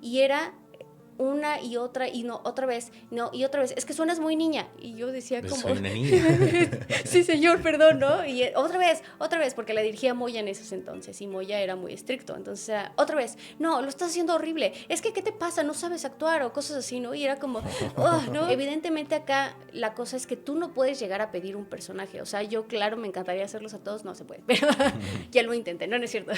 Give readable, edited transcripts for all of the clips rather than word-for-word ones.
y era una y otra, y no, otra vez, no, y otra vez, es que suenas muy niña, y yo decía Pues como... soy una niña. Sí, señor, perdón, ¿no? Y otra vez, porque la dirigía Moya en esos entonces, y Moya era muy estricto, entonces era, otra vez, no, lo estás haciendo horrible, es que, ¿qué te pasa? No sabes actuar, o cosas así, ¿no? Y era como, ¿no? Evidentemente acá la cosa es que tú no puedes llegar a pedir un personaje, o sea, yo, claro, me encantaría hacerlos a todos, no se puede, pero ya lo intenté, no es cierto.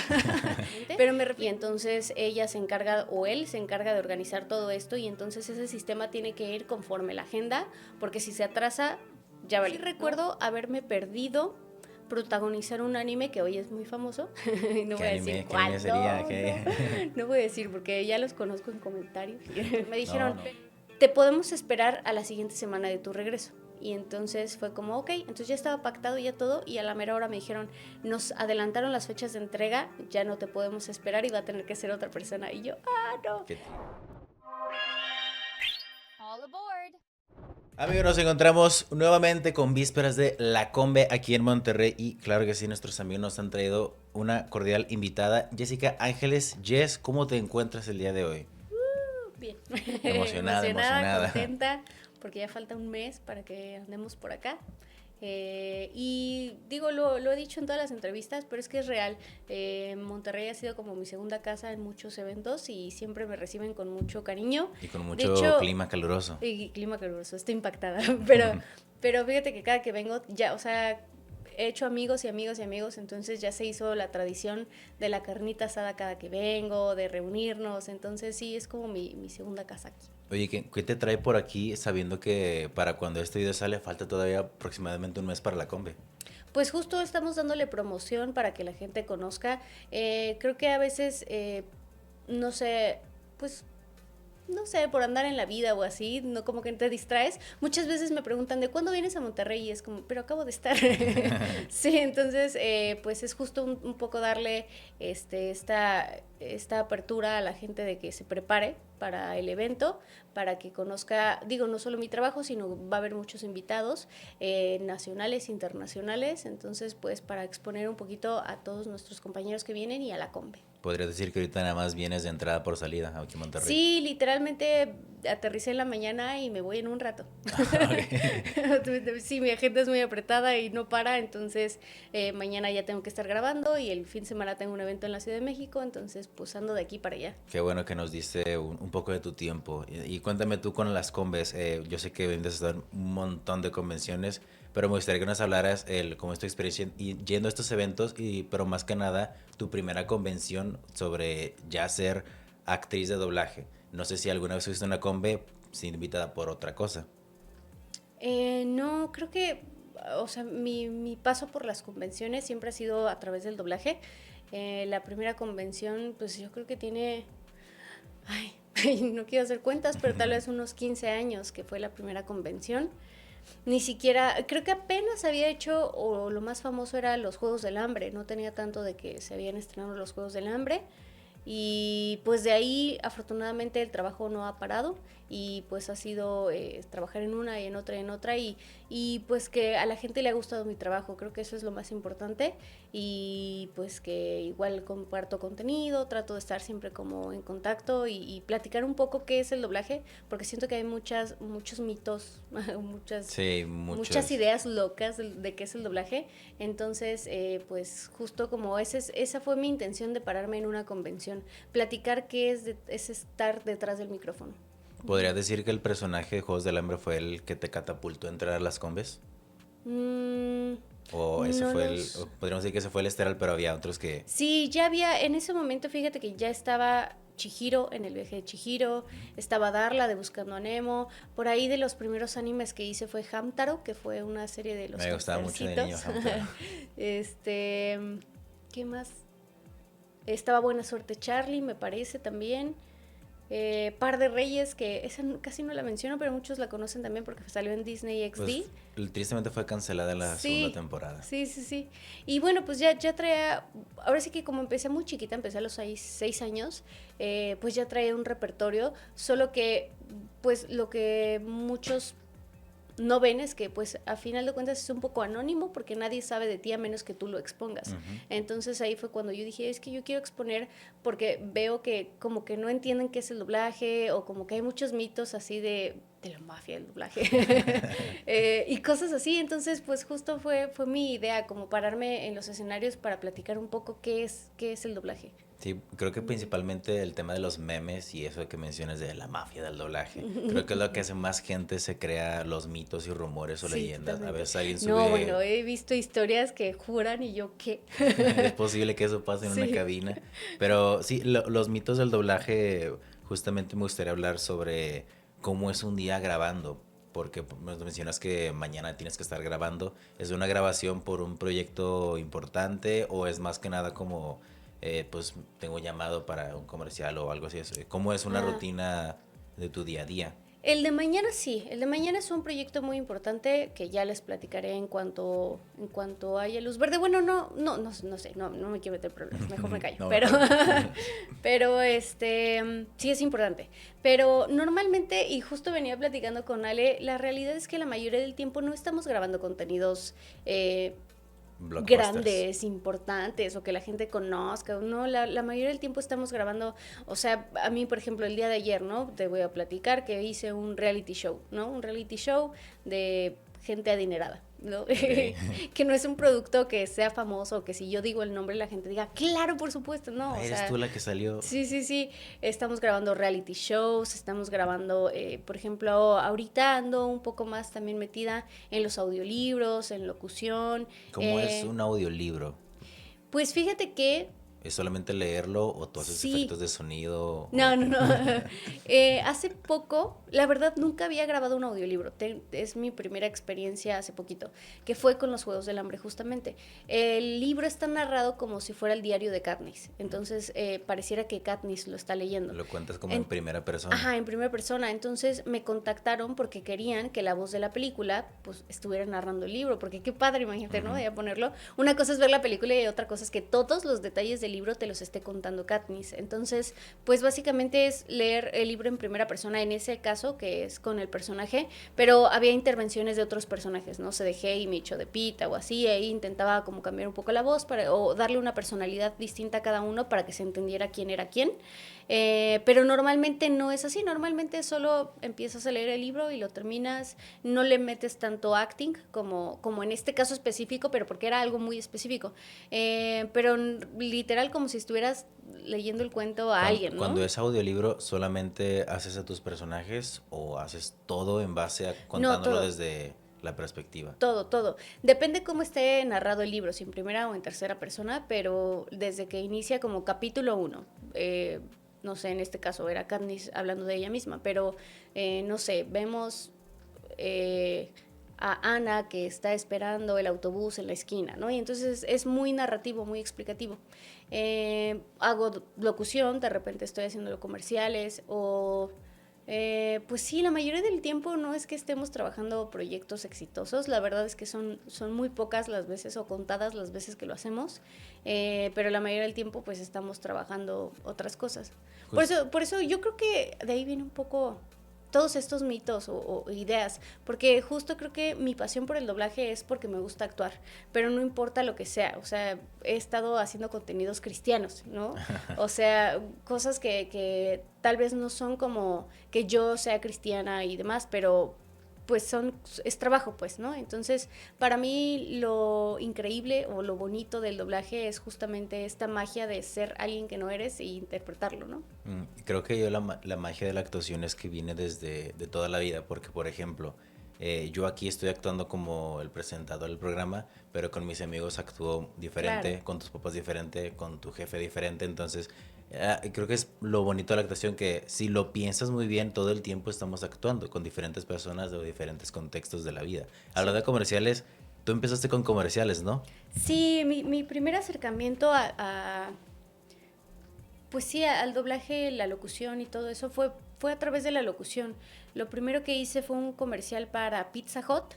Pero me refiero, y entonces ella se encarga, o él se encarga de organizar todo esto, y entonces ese sistema tiene que ir conforme la agenda, porque si se atrasa, ya vale. Sí recuerdo haberme perdido protagonizar un anime que hoy es muy famoso. No voy a decir cuál. Sería? No voy a decir porque ya los conozco en comentarios. Me dijeron, te podemos esperar a la siguiente semana de tu regreso. Y entonces fue como, ok, entonces ya estaba pactado ya todo, y a la mera hora me dijeron, nos adelantaron las fechas de entrega, ya no te podemos esperar y va a tener que ser otra persona. Y yo, no. All aboard. Amigos, nos encontramos nuevamente con vísperas de La Combe aquí en Monterrey y claro que sí, nuestros amigos nos han traído una cordial invitada, Jessica Ángeles. Jess, ¿cómo te encuentras el día de hoy? Bien. Emocionada. Contenta, porque ya falta un mes para que andemos por acá. Y digo, lo he dicho en todas las entrevistas, pero es que es real. Monterrey ha sido como mi segunda casa en muchos eventos y siempre me reciben con mucho cariño. Y con mucho clima caluroso. Y clima caluroso, estoy impactada. Pero fíjate que cada que vengo, ya, o sea, he hecho amigos y amigos y amigos, entonces ya se hizo la tradición de la carnita asada cada que vengo, de reunirnos, entonces sí, es como mi segunda casa aquí. Oye, ¿qué te trae por aquí sabiendo que para cuando este video sale falta todavía aproximadamente un mes para La Combe? Pues justo estamos dándole promoción para que la gente conozca. Creo que a veces, no sé, pues... no sé, por andar en la vida o así, no, como que te distraes. Muchas veces me preguntan, ¿de cuándo vienes a Monterrey? Y es como, pero acabo de estar. Sí, entonces, pues es justo un poco darle esta apertura a la gente de que se prepare para el evento, para que conozca, digo, no solo mi trabajo, sino va a haber muchos invitados nacionales, internacionales, entonces, pues para exponer un poquito a todos nuestros compañeros que vienen y a la Combe. Podrías decir que ahorita nada más vienes de entrada por salida aquí en Monterrey. Sí, literalmente aterricé en la mañana y me voy en un rato. Sí, mi agenda es muy apretada y no para, entonces mañana ya tengo que estar grabando y el fin de semana tengo un evento en la Ciudad de México, entonces pues ando de aquí para allá. Qué bueno que nos diste un poco de tu tiempo. Y cuéntame tú con las combes, yo sé que vienes a estar un montón de convenciones, pero me gustaría que nos hablaras cómo es tu experiencia yendo a estos eventos, pero más que nada tu primera convención sobre ya ser actriz de doblaje. No sé si alguna vez fuiste a una combe sin invitada por otra cosa. No, creo que, o sea, mi paso por las convenciones siempre ha sido a través del doblaje. La primera convención, pues yo creo que tiene, no quiero hacer cuentas, pero tal vez unos 15 años que fue la primera convención. Ni siquiera, creo que apenas había hecho, o lo más famoso era los Juegos del Hambre, no tenía tanto de que se habían estrenado los Juegos del Hambre. Y pues de ahí afortunadamente el trabajo no ha parado y pues ha sido trabajar en una y en otra y pues que a la gente le ha gustado mi trabajo, creo que eso es lo más importante y pues que igual comparto contenido, trato de estar siempre como en contacto y platicar un poco qué es el doblaje, porque siento que hay muchos mitos, muchas ideas locas de qué es el doblaje, entonces pues justo como esa fue mi intención de pararme en una convención, platicar qué es estar detrás del micrófono. ¿Podrías decir que el personaje de Juegos del Hambre fue el que te catapultó a entrar a las combes? O ese no fue podríamos decir que ese fue el estelar, pero había otros que... Sí, ya había, en ese momento fíjate que ya estaba Chihiro en el viaje de Chihiro, estaba Darla de Buscando a Nemo, por ahí de los primeros animes que hice fue Hamtaro, que fue una serie de los Me gustaba mucho de niño Hamtaro. ¿Qué más? Estaba Buena Suerte Charlie, me parece también. Par de Reyes, que esa casi no la menciono, pero muchos la conocen también porque salió en Disney XD. Pues, tristemente fue cancelada en la segunda temporada. Sí. Y bueno, pues ya traía, ahora sí que como empecé muy chiquita, empecé a los 6 años, pues ya traía un repertorio, solo que pues lo que muchos no ven es que pues a final de cuentas es un poco anónimo porque nadie sabe de ti a menos que tú lo expongas. Ujú. Entonces ahí fue cuando yo dije, es que yo quiero exponer porque veo que como que no entienden qué es el doblaje o como que hay muchos mitos así de la mafia del doblaje y cosas así. Entonces pues justo fue mi idea como pararme en los escenarios para platicar un poco qué es el doblaje. Sí, creo que principalmente el tema de los memes y eso que mencionas de la mafia del doblaje, creo que es lo que hace más gente se crea los mitos y rumores o Sí, leyendas. A totalmente. veces alguien No, sube, bueno, he visto historias que juran y yo qué. es posible que eso pase en una Sí. cabina, pero sí, los mitos del doblaje, justamente me gustaría hablar sobre cómo es un día grabando, porque nos mencionas que mañana tienes que estar grabando. ¿Es una grabación por un proyecto importante o es más que nada como, pues tengo llamado para un comercial o algo así? ¿Cómo es una Ah, rutina de tu día a día? el de mañana sí, el de mañana es un proyecto muy importante que ya les platicaré en cuanto haya luz verde. Bueno, no sé, no me quiero meter en problemas, mejor me callo. No, Pero, mejor. pero sí es importante. Pero normalmente, y justo venía platicando con Ale, la realidad es que la mayoría del tiempo no estamos grabando contenidos Blockbusters. grandes, importantes o que la gente conozca. No, la mayoría del tiempo estamos grabando, o sea, a mí, por ejemplo, el día de ayer, ¿no? Te voy a platicar que hice un reality show, ¿no? Un reality show de gente adinerada, ¿no? Ok. Que no es un producto que sea famoso, que si yo digo el nombre la gente diga, claro, por supuesto, no, Ah, o eres sea, tú la que salió. sí, estamos grabando reality shows, estamos grabando, por ejemplo, ahorita ando un poco más también metida en los audiolibros, en locución. ¿Cómo es eh, un audiolibro? pues fíjate que ¿Es solamente leerlo o tú haces sí. efectos de sonido? No. Hace poco, la verdad, nunca había grabado un audiolibro. Es mi primera experiencia hace poquito, que fue con los Juegos del Hambre, justamente. El libro está narrado como si fuera el diario de Katniss. Entonces, pareciera que Katniss lo está leyendo. Lo cuentas como en En- primera persona. Ajá, en primera persona. Entonces me contactaron porque querían que la voz de la película pues estuviera narrando el libro, porque qué padre, imagínate, ¿no? Ujú. Ya ponerlo. Una cosa es ver la película y otra cosa es que todos los detalles del libro te los esté contando Katniss. Entonces, pues básicamente es leer el libro en primera persona en ese caso, que es con el personaje, pero había intervenciones de otros personajes, ¿no? Se dejé y me echó de pita o así, ahí intentaba como cambiar un poco la voz para, o darle una personalidad distinta a cada uno para que se entendiera quién era quién. Pero normalmente no es así, normalmente solo empiezas a leer el libro y lo terminas, no le metes tanto acting como en este caso específico, pero porque era algo muy específico, pero literal como si estuvieras leyendo el cuento a alguien, Cuando ¿no? es audiolibro, ¿solamente haces a tus personajes o haces todo en base a No, contándolo todo. desde la perspectiva? Todo. Depende cómo esté narrado el libro, si en primera o en tercera persona, pero desde que inicia como capítulo 1, no sé, en este caso era Katniss hablando de ella misma, pero no sé, vemos a Ana que está esperando el autobús en la esquina, ¿no? Y entonces es muy narrativo, muy explicativo. Hago locución, de repente estoy haciendo comerciales o pues sí, la mayoría del tiempo no es que estemos trabajando proyectos exitosos, la verdad es que son muy pocas las veces o contadas las veces que lo hacemos, pero la mayoría del tiempo pues estamos trabajando otras cosas. Jus- Por eso yo creo que de ahí viene un poco todos estos mitos o ideas, porque justo creo que mi pasión por el doblaje es porque me gusta actuar, pero no importa lo que sea, o sea, he estado haciendo contenidos cristianos, ¿no? O sea, cosas que tal vez no son como que yo sea cristiana y demás, pero pues es trabajo, pues, ¿no? Entonces, para mí lo increíble o lo bonito del doblaje es justamente esta magia de ser alguien que no eres e interpretarlo, ¿no? Creo que yo la magia de la actuación es que viene desde de toda la vida, porque por ejemplo, yo aquí estoy actuando como el presentador del programa, pero con mis amigos actúo Claro. diferente, con tus papás diferente, con tu jefe diferente, entonces creo que es lo bonito de la actuación que si lo piensas muy bien, todo el tiempo estamos actuando con diferentes personas de diferentes contextos de la vida. Hablando Sí. de comerciales, tú empezaste con comerciales, ¿no? Sí, mi primer acercamiento pues sí, al doblaje, la locución y todo eso fue a través de la locución. Lo primero que hice fue un comercial para Pizza Hut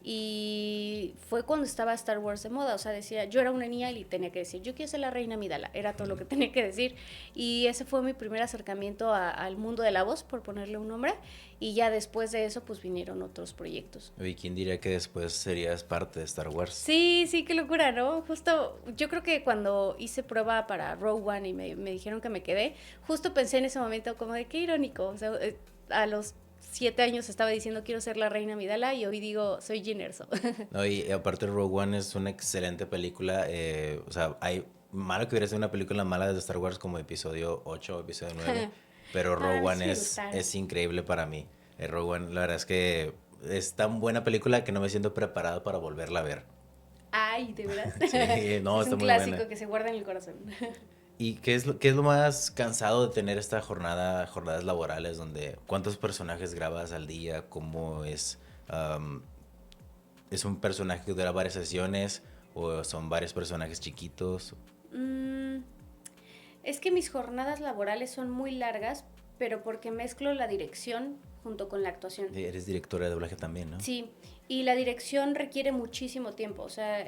Y fue cuando estaba Star Wars de moda, o sea, decía, yo era una niña y tenía que decir, yo quiero ser la reina Amidala, era todo lo que tenía que decir. Y ese fue mi primer acercamiento al mundo de la voz, por ponerle un nombre, y ya después de eso, pues vinieron otros proyectos. ¿Y quién diría que después serías parte de Star Wars? Sí, sí, qué locura, ¿no? Justo, yo creo que cuando hice prueba para Rogue One y me dijeron que me quedé, justo pensé en ese momento como de qué irónico, o sea, a los 7 años estaba diciendo quiero ser la reina Amidala y hoy digo soy Jyn Erso. No, y aparte Rogue One es una excelente película, o sea, hay malo que hubiera sido una película mala de Star Wars como episodio 8 o episodio 9, pero Rogue Ah, One sí, es increíble para mí. Rogue One, la verdad es que es tan buena película que no me siento preparado para volverla a ver. Ay, de verdad. Sí, no, Es está un muy clásico buena. que se guarda en el corazón. ¿Y qué es lo más cansado de tener esta jornadas laborales donde cuántos personajes grabas al día? ¿Cómo es? Am, ¿Es un personaje que dura varias sesiones o son varios personajes chiquitos? Mm, es que mis jornadas laborales son muy largas, pero porque mezclo la dirección junto con la actuación. Sí, eres directora de doblaje también, ¿no? Sí, y la dirección requiere muchísimo tiempo, o sea,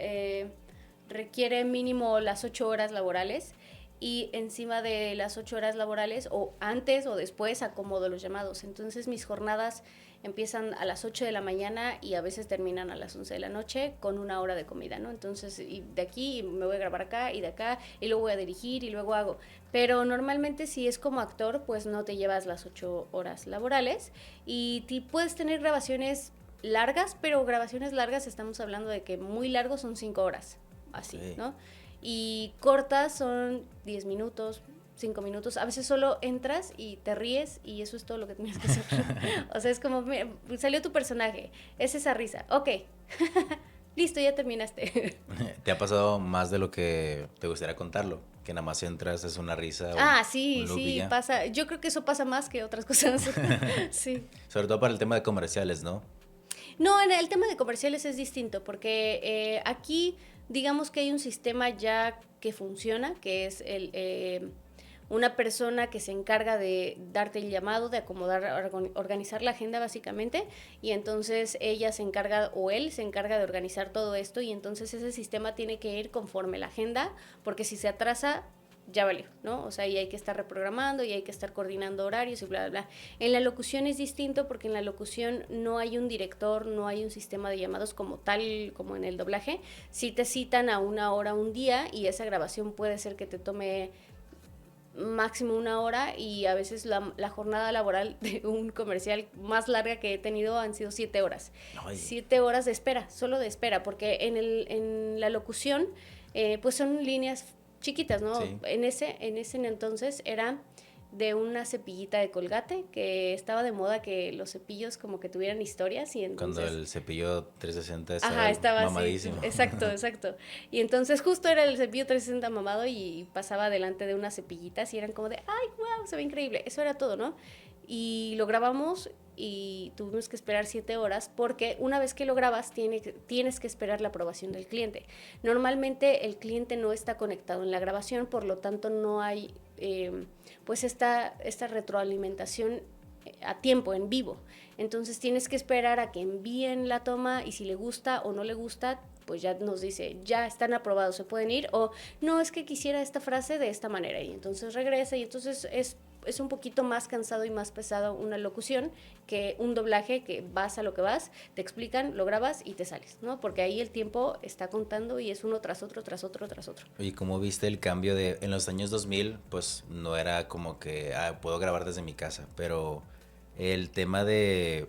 requiere mínimo las 8 horas laborales y encima de las 8 horas laborales o antes o después acomodo los llamados. Entonces mis jornadas empiezan a las 8 de la mañana y a veces terminan a las 11 de la noche con una hora de comida, ¿no? Entonces y de aquí me voy a grabar acá y de acá y luego voy a dirigir y luego hago. Pero normalmente si es como actor, pues no te llevas las 8 horas laborales y puedes tener grabaciones largas, pero grabaciones largas estamos hablando de que muy largos son 5 horas, así, Ok. ¿no? Y cortas son 10 minutos, 5 minutos. A veces solo entras y te ríes y eso es todo lo que tienes que hacer. O sea, es como, mira, salió tu personaje, es esa risa. Ok, listo, ya terminaste. ¿Te ha pasado más de lo que te gustaría contarlo? Que nada más entras, es una risa, Ah, un sí, loop y sí, ya. pasa. Yo creo que eso pasa más que otras cosas. Sí. Sobre todo para el tema de comerciales, ¿no? No, en el tema de comerciales es distinto, porque aquí digamos que hay un sistema ya que funciona, que es una persona que se encarga de darte el llamado, de acomodar, organizar la agenda básicamente, y entonces ella se encarga o él se encarga de organizar todo esto, y entonces ese sistema tiene que ir conforme la agenda, porque si se atrasa ya valió, ¿no? O sea, y hay que estar reprogramando y hay que estar coordinando horarios y bla, bla, bla. En la locución es distinto porque en la locución no hay un director, no hay un sistema de llamados como tal, como en el doblaje. Sí te citan a una hora un día y esa grabación puede ser que te tome máximo una hora y a veces la jornada laboral de un comercial más larga que he tenido han sido 7 horas. Ay. 7 horas de espera, solo de espera, porque en la locución pues son líneas chiquitas, ¿no? Sí. En ese entonces era de una cepillita de Colgate que estaba de moda que los cepillos como que tuvieran historias y entonces... Cuando el cepillo 360 Ajá, estaba mamadísimo. así, exacto, exacto. Y entonces justo era el cepillo 360 mamado y pasaba delante de unas cepillitas y eran como de, ay, wow, se ve increíble. Eso era todo, ¿no? Y lo grabamos y tuvimos que esperar 7 horas porque una vez que lo grabas tienes que esperar la aprobación del cliente. Normalmente el cliente no está conectado en la grabación, por lo tanto no hay pues esta retroalimentación a tiempo, en vivo. Entonces tienes que esperar a que envíen la toma y si le gusta o no le gusta, pues ya nos dice, ya están aprobados, se pueden ir, o no, es que quisiera esta frase de esta manera, y entonces regresa, y entonces es un poquito más cansado y más pesado una locución que un doblaje que vas a lo que vas, te explican, lo grabas y te sales, ¿no? Porque ahí el tiempo está contando y es uno tras otro, tras otro, tras otro. ¿Y cómo viste el cambio en los años 2000? Pues no era como que puedo grabar desde mi casa, pero el tema de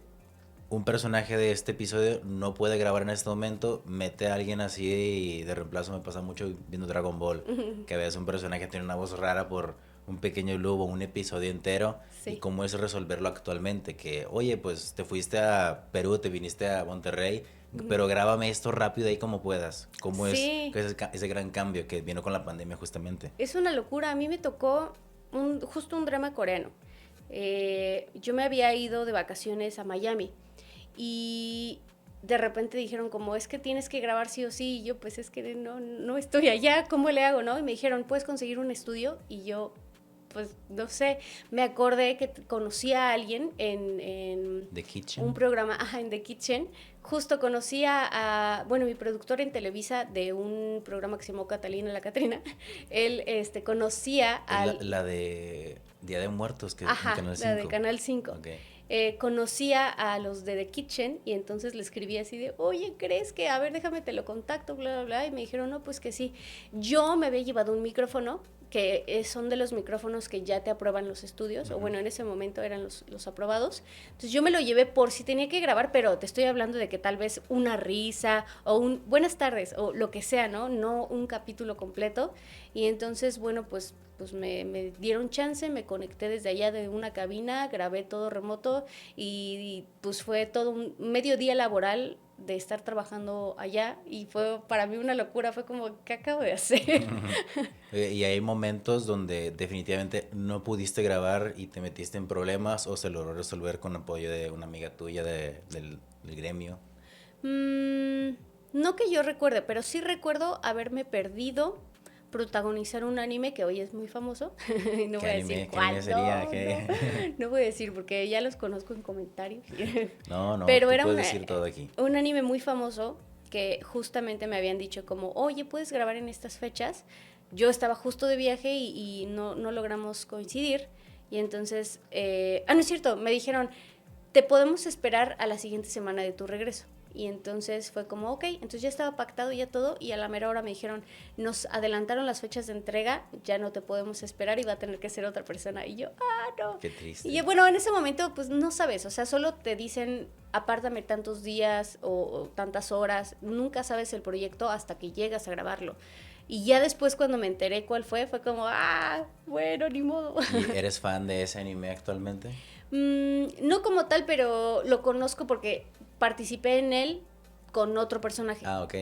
un personaje de este episodio no puede grabar en este momento, mete a alguien así y de reemplazo me pasa mucho viendo Dragon Ball, que a veces un personaje tiene una voz rara por un pequeño loop o un episodio entero, Sí. y cómo es resolverlo actualmente, que oye, pues te fuiste a Perú, te viniste a Monterrey, pero grábame esto rápido ahí como puedas. ¿Cómo Sí. es ese gran cambio que vino con la pandemia justamente? Es una locura. A mí me tocó justo un drama coreano. Yo me había ido de vacaciones a Miami y de repente dijeron como es que tienes que grabar sí o sí, y yo pues es que no estoy allá, ¿cómo le hago, no? Y me dijeron, ¿puedes conseguir un estudio? Y yo, pues no sé, me acordé que conocí a alguien en The Kitchen. un programa, en The Kitchen. Justo conocí bueno, mi productor en Televisa de un programa que se llamó Catalina la Catrina. Él conocía al... La de Día de Muertos, que Ajá, en Canal 5. la de Canal 5. Okay. Conocía a los de The Kitchen y entonces le escribí así de, oye, ¿crees que? A ver, déjame te lo contacto, bla, bla, bla. Y me dijeron, no, pues que sí. Yo me había llevado un micrófono, que son de los micrófonos que ya te aprueban los estudios, o bueno, en ese momento eran los aprobados. Entonces yo me lo llevé por si tenía que grabar, pero te estoy hablando de que tal vez una risa o un buenas tardes o lo que sea, ¿no? No un capítulo completo. Y entonces, bueno, pues me dieron chance, me conecté desde allá de una cabina, grabé todo remoto y pues fue todo un mediodía laboral de estar trabajando allá y fue para mí una locura, fue como, ¿qué acabo de hacer? Y hay momentos donde definitivamente no pudiste grabar y te metiste en problemas o se logró resolver con apoyo de una amiga tuya del gremio. No que yo recuerde, pero sí recuerdo haberme perdido protagonizar un anime que hoy es muy famoso. No voy a decir cuál. Sería? No voy a decir porque ya los conozco en comentarios. No, pero tú era puedes decir todo aquí. Un anime muy famoso que justamente me habían dicho como, oye, ¿puedes grabar en estas fechas? Yo estaba justo de viaje y no logramos coincidir. Y entonces, no es cierto, me dijeron, te podemos esperar a la siguiente semana de tu regreso. Y entonces fue como, ok, entonces ya estaba pactado ya todo y a la mera hora me dijeron, nos adelantaron las fechas de entrega, ya no te podemos esperar y va a tener que ser otra persona. Y yo, no. Qué triste. Y bueno, en ese momento pues no sabes, o sea, solo te dicen, apártame tantos días o tantas horas, nunca sabes el proyecto hasta que llegas a grabarlo. Y ya después cuando me enteré cuál fue como, bueno, ni modo. ¿Y eres fan de ese anime actualmente? No como tal, pero lo conozco porque participé en él con otro personaje. Ok.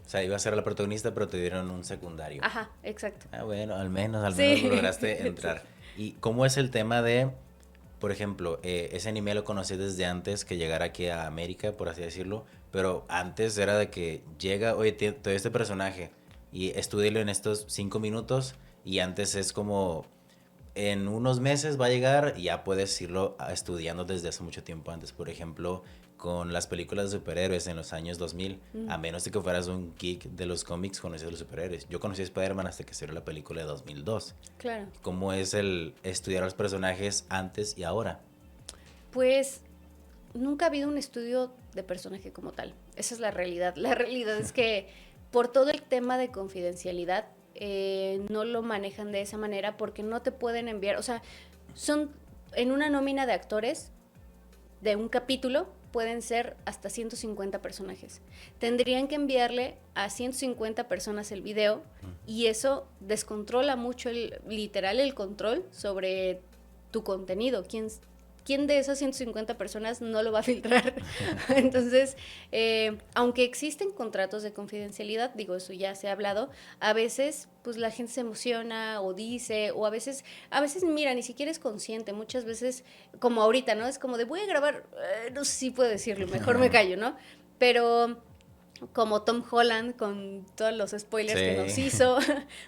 O sea, iba a ser la protagonista, pero te dieron un secundario. Ajá, exacto. Bueno, al menos Sí. lograste entrar. ¿Y cómo es el tema de, por ejemplo, ese anime lo conocí desde antes que llegara aquí a América, por así decirlo, pero antes era de que llega, oye, te doy este personaje y estúdialo en estos 5 minutos y antes es como, en unos meses va a llegar y ya puedes irlo estudiando desde hace mucho tiempo antes. Por ejemplo, con las películas de superhéroes en los años 2000, a menos de que fueras un geek de los cómics, conocías a los superhéroes. Yo conocí a Spider-Man hasta que salió la película de 2002. Claro. ¿Cómo es el estudiar a los personajes antes y ahora? Pues nunca ha habido un estudio de personaje como tal. Esa es la realidad. La realidad es que por todo el tema de confidencialidad, no lo manejan de esa manera porque no te pueden enviar, o sea, son en una nómina de actores de un capítulo pueden ser hasta 150 personajes. Tendrían que enviarle a 150 personas el video y eso descontrola mucho literal el control sobre tu contenido. ¿Quién de esas 150 personas no lo va a filtrar? Entonces, aunque existen contratos de confidencialidad, digo, eso ya se ha hablado, a veces pues la gente se emociona o dice, o a veces mira, ni siquiera es consciente, muchas veces, como ahorita, ¿no? Es como de voy a grabar, no sé si puedo decirlo, mejor me callo, ¿no? Pero como Tom Holland con todos los spoilers que nos hizo,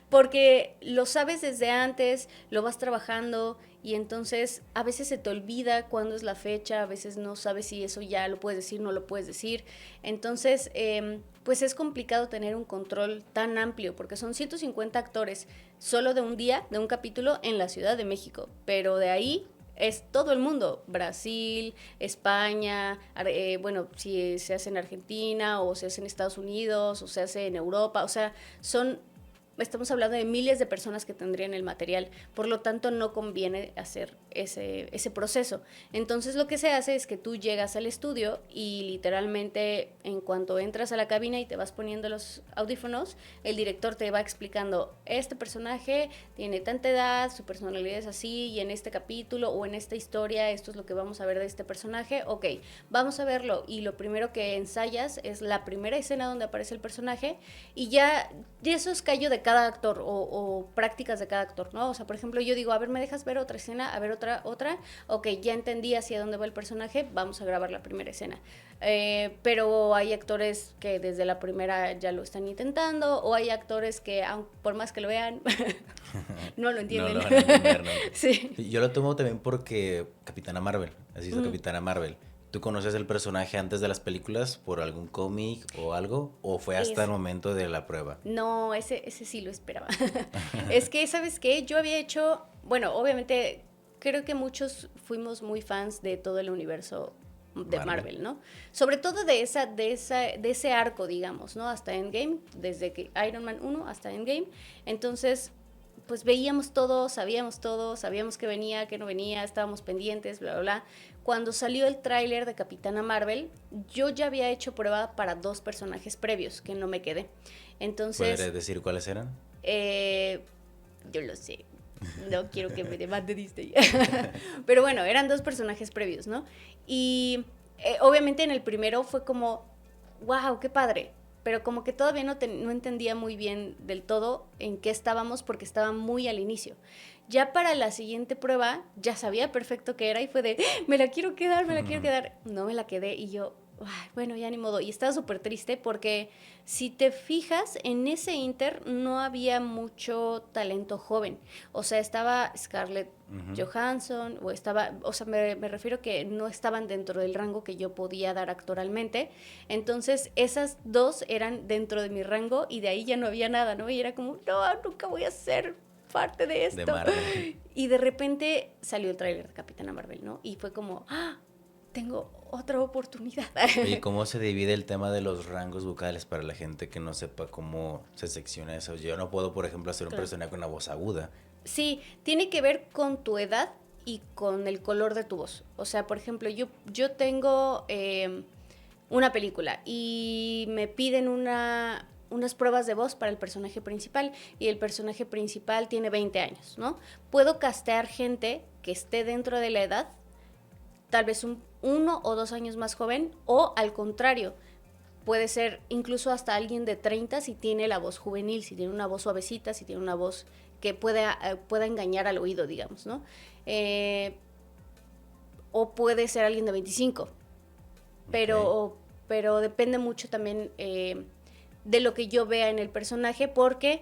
porque lo sabes desde antes, lo vas trabajando y entonces a veces se te olvida cuándo es la fecha, a veces no sabes si eso ya lo puedes decir, no lo puedes decir. Entonces, pues es complicado tener un control tan amplio porque son 150 actores solo de un día, de un capítulo en la Ciudad de México, pero de ahí es todo el mundo, Brasil, España, bueno, si se hace en Argentina o se hace en Estados Unidos o se hace en Europa, o sea, estamos hablando de miles de personas que tendrían el material, por lo tanto no conviene hacer ese proceso. Entonces lo que se hace es que tú llegas al estudio y literalmente en cuanto entras a la cabina y te vas poniendo los audífonos, el director te va explicando, este personaje tiene tanta edad, su personalidad es así y en este capítulo o en esta historia esto es lo que vamos a ver de este personaje, ok, vamos a verlo y lo primero que ensayas es la primera escena donde aparece el personaje y ya eso es callo de cada actor o prácticas de cada actor, ¿no? O sea, por ejemplo, yo digo, a ver, ¿me dejas ver otra escena? A ver, otra. Ok, ya entendí hacia dónde va el personaje, vamos a grabar la primera escena. Pero hay actores que desde la primera ya lo están intentando, o hay actores que, por más que lo vean, no lo entienden. No lo van a entender, ¿no? Sí. Yo lo tomo también porque Capitana Marvel, así hizo Capitana Marvel. ¿Tú conoces el personaje antes de las películas por algún cómic o algo? ¿O fue hasta el momento de la prueba? No, ese sí lo esperaba. Es que, ¿sabes qué? Yo había hecho, bueno, obviamente creo que muchos fuimos muy fans de todo el universo de Marvel, ¿no? Sobre todo de ese arco, digamos, ¿no? Hasta Endgame, desde que Iron Man 1 hasta Endgame. Entonces, pues veíamos todo, sabíamos que venía, que no venía, estábamos pendientes, bla, bla, bla. Cuando salió el tráiler de Capitana Marvel, yo ya había hecho prueba para 2 personajes previos, que no me quedé. Entonces... ¿Podrías decir cuáles eran? Yo lo sé. No quiero que me demande Disney. Pero bueno, eran 2 personajes previos, ¿no? Y obviamente en el primero fue como, wow, qué padre. Pero como que todavía no entendía muy bien del todo en qué estábamos porque estaba muy al inicio. Ya para la siguiente prueba ya sabía perfecto qué era y fue de, me la quiero quedar. No me la quedé y yo, ay, bueno, ya ni modo. Y estaba súper triste porque si te fijas, en ese inter no había mucho talento joven. O sea, estaba Scarlett Johansson, o sea, me refiero que no estaban dentro del rango que yo podía dar actoralmente. Entonces, esas 2 eran dentro de mi rango y de ahí ya no había nada, ¿no? Y era como, no, nunca voy a ser parte de esto. De Marvel. Y de repente salió el tráiler de Capitana Marvel, ¿no? Y fue como, ¡ah! Tengo otra oportunidad. Oye, ¿cómo se divide el tema de los rangos vocales para la gente que no sepa cómo se secciona eso? Yo no puedo, por ejemplo, hacer un personaje con una voz aguda. Sí, tiene que ver con tu edad y con el color de tu voz. O sea, por ejemplo, yo tengo una película y me piden unas pruebas de voz para el personaje principal y el personaje principal tiene 20 años, ¿no? Puedo castear gente que esté dentro de la edad, tal vez 1 o 2 años más joven, o al contrario, puede ser incluso hasta alguien de 30 si tiene la voz juvenil, si tiene una voz suavecita, si tiene una voz que pueda engañar al oído, digamos, ¿no? O puede ser alguien de 25, pero depende mucho también de lo que yo vea en el personaje, porque...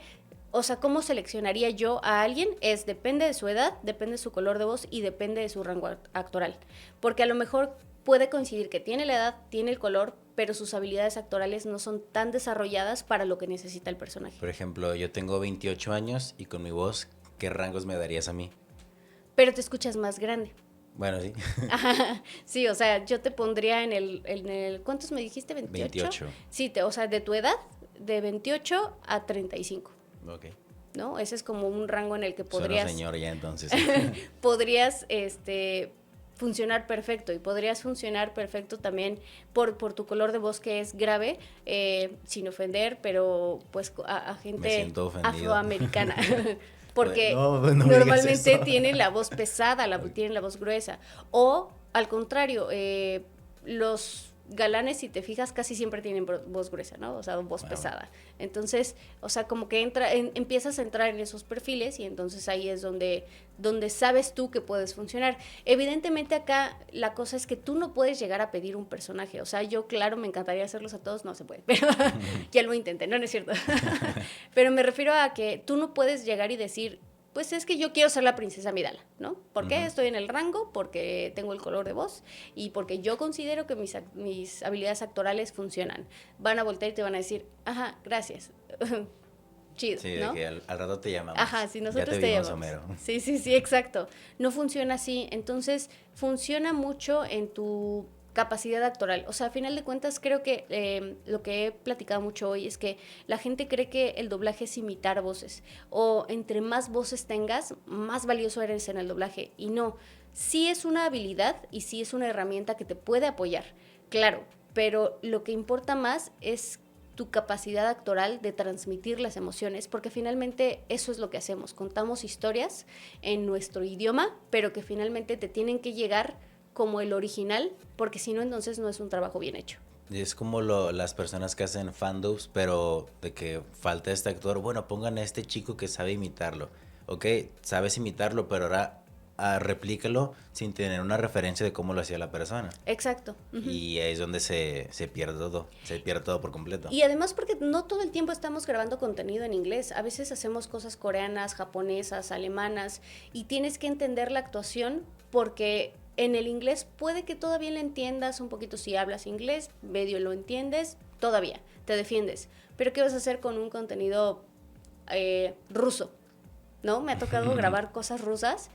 O sea, ¿cómo seleccionaría yo a alguien? Depende de su edad, depende de su color de voz y depende de su rango actoral. Porque a lo mejor puede coincidir que tiene la edad, tiene el color, pero sus habilidades actorales no son tan desarrolladas para lo que necesita el personaje. Por ejemplo, yo tengo 28 años y con mi voz, ¿qué rangos me darías a mí? Pero te escuchas más grande. Bueno, sí. Ajá, sí, o sea, yo te pondría en el ¿cuántos me dijiste? ¿28? 28. Sí, o sea, de tu edad, de 28 a 35. Ok. ¿No? Ese es como un rango en el que podrías... Soy señor ya entonces. podrías funcionar perfecto y podrías funcionar perfecto también por tu color de voz que es grave, sin ofender, pero pues a gente afroamericana. Porque no normalmente tienen la voz pesada, tienen la voz gruesa. O al contrario, los galanes, si te fijas, casi siempre tienen voz gruesa, ¿no? O sea, voz pesada. Entonces, o sea, como que empiezas a entrar en esos perfiles y entonces ahí es donde sabes tú que puedes funcionar. Evidentemente acá la cosa es que tú no puedes llegar a pedir un personaje. O sea, yo, claro, me encantaría hacerlos a todos, no se puede, pero ya lo intenté, no es cierto. Pero me refiero a que tú no puedes llegar y decir, pues es que yo quiero ser la princesa Amidala, ¿no? ¿Por qué? Estoy en el rango, porque tengo el color de voz y porque yo considero que mis habilidades actorales funcionan. Van a voltear y te van a decir, ajá, gracias. Chido, sí, ¿no? de que al rato te llamamos. Ajá, si nosotros ya te llamamos. Homero. Sí, exacto. No funciona así. Entonces, funciona mucho en tu capacidad actoral. O sea, a final de cuentas, creo que lo que he platicado mucho hoy es que la gente cree que el doblaje es imitar voces. O entre más voces tengas, más valioso eres en el doblaje. Y no, sí es una habilidad y sí es una herramienta que te puede apoyar, claro. Pero lo que importa más es tu capacidad actoral de transmitir las emociones, porque finalmente eso es lo que hacemos. Contamos historias en nuestro idioma, pero que finalmente te tienen que llegar como el original, porque si no, entonces no es un trabajo bien hecho. Es como las personas que hacen fandubs, pero de que falta este actor. Bueno, pongan a este chico que sabe imitarlo. Ok, sabes imitarlo, pero ahora replícalo sin tener una referencia de cómo lo hacía la persona. Exacto. Ujú. Y ahí es donde se pierde todo por completo. Y además porque no todo el tiempo estamos grabando contenido en inglés, a veces hacemos cosas coreanas, japonesas, alemanas, y tienes que entender la actuación porque en el inglés puede que todavía lo entiendas un poquito si hablas inglés, medio lo entiendes, todavía, te defiendes. Pero ¿qué vas a hacer con un contenido ruso? ¿No? Me ha tocado grabar cosas rusas.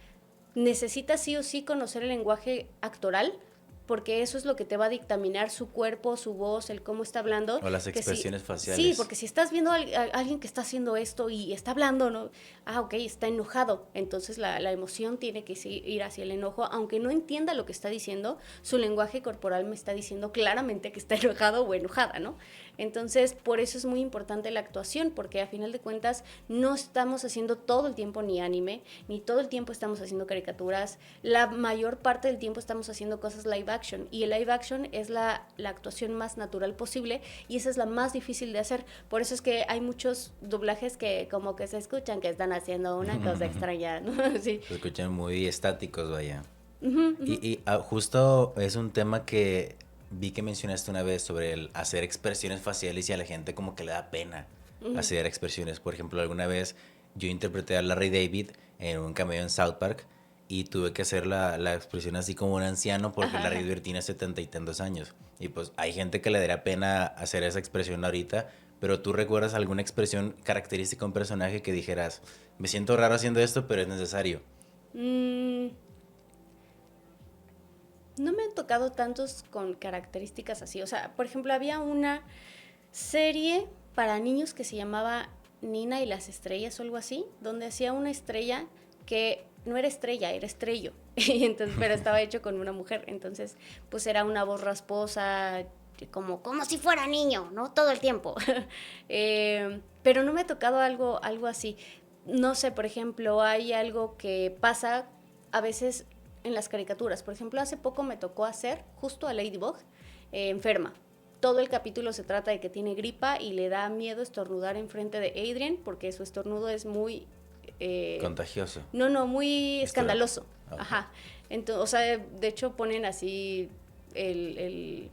Necesitas sí o sí conocer el lenguaje actoral porque eso es lo que te va a dictaminar su cuerpo, su voz, el cómo está hablando. O las Que expresiones faciales. Sí, porque si estás viendo a alguien que está haciendo esto y está hablando, ¿no? Ah, ok, está enojado. Entonces la emoción tiene que ir hacia el enojo. Aunque no entienda lo que está diciendo, su lenguaje corporal me está diciendo claramente que está enojado o enojada, ¿no? Entonces, por eso es muy importante la actuación, porque a final de cuentas no estamos haciendo todo el tiempo ni anime, ni todo el tiempo estamos haciendo caricaturas. La mayor parte del tiempo estamos haciendo cosas live action, y el live action es la actuación más natural posible, y esa es la más difícil de hacer. Por eso es que hay muchos doblajes que como que se escuchan que están haciendo una cosa extraña, ¿no? Sí. Se escuchan muy estáticos, vaya. Uh-huh, uh-huh. Y justo es un tema que vi que mencionaste una vez sobre el hacer expresiones faciales y a la gente como que le da pena hacer expresiones. Por ejemplo, alguna vez yo interpreté a Larry David en un cameo en South Park y tuve que hacer la expresión así como un anciano porque Ajá. Larry David tiene 70 y tantos años. Y pues hay gente que le daría pena hacer esa expresión ahorita, pero ¿tú recuerdas alguna expresión característica de un personaje que dijeras, me siento raro haciendo esto, pero es necesario? No me han tocado tantos con características así. O sea, por ejemplo, había una serie para niños que se llamaba Nina y las estrellas o algo así, donde hacía una estrella que no era estrella, era estrello. Y entonces, pero estaba hecho con una mujer. Entonces, pues era una voz rasposa, como si fuera niño, ¿no? Todo el tiempo. Pero no me ha tocado algo así. No sé, por ejemplo, hay algo que pasa a veces en las caricaturas. Por ejemplo, hace poco me tocó hacer justo a Ladybug enferma. Todo el capítulo se trata de que tiene gripa y le da miedo estornudar enfrente de Adrien porque su estornudo es muy... Contagioso. No, muy escandaloso. Okay. Ajá. Entonces, o sea, de hecho ponen así el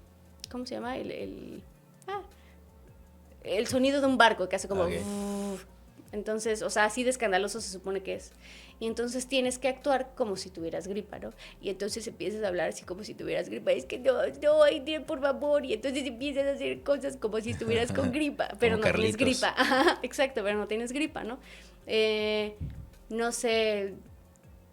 ¿cómo se llama? El sonido de un barco que hace como... Okay. Entonces, o sea, así de escandaloso se supone que es. Y entonces tienes que actuar como si tuvieras gripa, ¿no? Y entonces empiezas a hablar así como si tuvieras gripa. Es que no, Adrien, por favor. Y entonces empiezas a hacer cosas como si estuvieras con gripa, pero como no tienes Carlitos. gripa. Ajá, exacto, pero no tienes gripa, ¿no? No sé,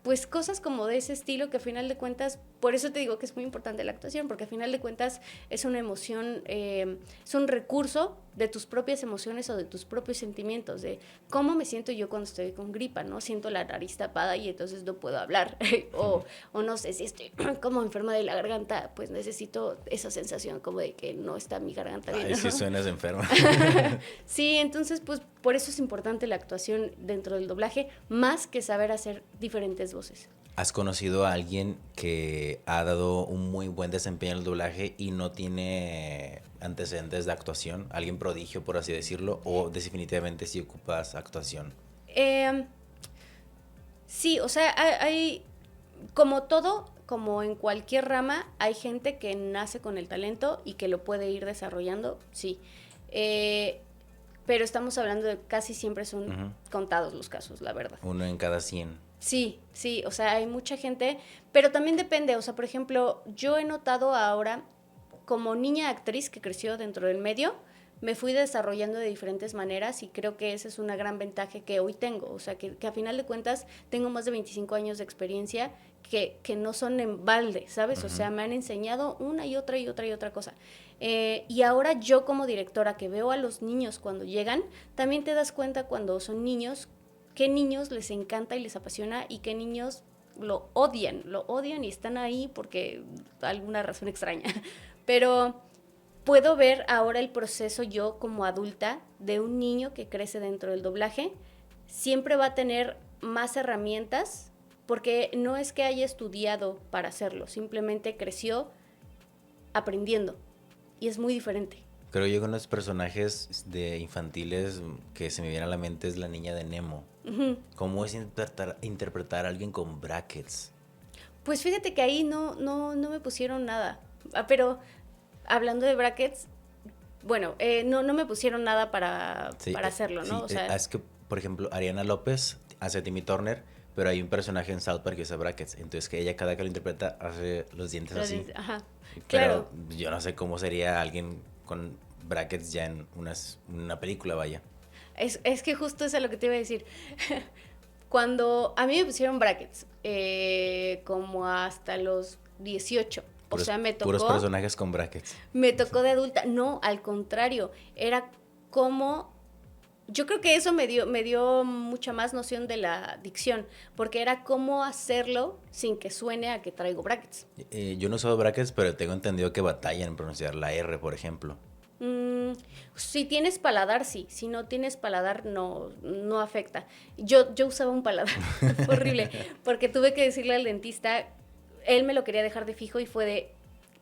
pues cosas como de ese estilo que a final de cuentas, por eso te digo que es muy importante la actuación, porque a final de cuentas es una emoción, es un recurso de tus propias emociones o de tus propios sentimientos, de cómo me siento yo cuando estoy con gripa, ¿no? Siento la nariz tapada y entonces no puedo hablar, o no sé si estoy como enferma de la garganta, pues necesito esa sensación como de que no está mi garganta bien, Ay, ¿no? sí suenas enferma. Sí, entonces pues por eso es importante la actuación dentro del doblaje, más que saber hacer diferentes voces. ¿Has conocido a alguien que ha dado un muy buen desempeño en el doblaje y no tiene antecedentes de actuación? ¿Alguien prodigio, por así decirlo? ¿O definitivamente sí ocupas actuación? Sí, o sea, hay como todo, como en cualquier rama, hay gente que nace con el talento y que lo puede ir desarrollando, sí. Pero estamos hablando de casi siempre son contados los casos, la verdad. 1 en cada 100. Sí, o sea, hay mucha gente, pero también depende, o sea, por ejemplo, yo he notado ahora, como niña actriz que creció dentro del medio, me fui desarrollando de diferentes maneras y creo que esa es una gran ventaja que hoy tengo, o sea, que a final de cuentas tengo más de 25 años de experiencia que no son en balde, ¿sabes? O sea, me han enseñado una y otra cosa. Y ahora yo como directora que veo a los niños cuando llegan, también te das cuenta cuando son niños, qué niños les encanta y les apasiona y qué niños lo odian y están ahí porque alguna razón extraña. Pero puedo ver ahora el proceso yo como adulta de un niño que crece dentro del doblaje. Siempre va a tener más herramientas porque no es que haya estudiado para hacerlo, simplemente creció aprendiendo. y es muy diferente. Creo yo que uno de los personajes de infantiles que se me viene a la mente es la niña de Nemo. Ujú. ¿Cómo es interpretar a alguien con brackets? Pues fíjate que ahí no me pusieron nada. Pero hablando de brackets, bueno, no me pusieron nada para hacerlo, ¿no? Sí, O sea, es que, por ejemplo, Ariana López hace a Timmy Turner, pero hay un personaje en South Park que usa brackets. Entonces, que ella cada que lo interpreta hace los dientes así. ajá, Pero claro. yo no sé cómo sería alguien con brackets ya en una película, vaya. Es que justo eso es lo que te iba a decir. Cuando a mí me pusieron brackets, como hasta los 18, o sea, me tocó... Puros personajes con brackets. Me tocó de adulta. No, al contrario, era como... Yo creo que eso me dio mucha más noción de la dicción, porque era cómo hacerlo sin que suene a que traigo brackets. Yo no he usado brackets, pero tengo entendido que batallan en pronunciar la R, por ejemplo. Si tienes paladar, sí. Si no tienes paladar, no afecta. Yo usaba un paladar horrible, porque tuve que decirle al dentista, él me lo quería dejar de fijo y fue de,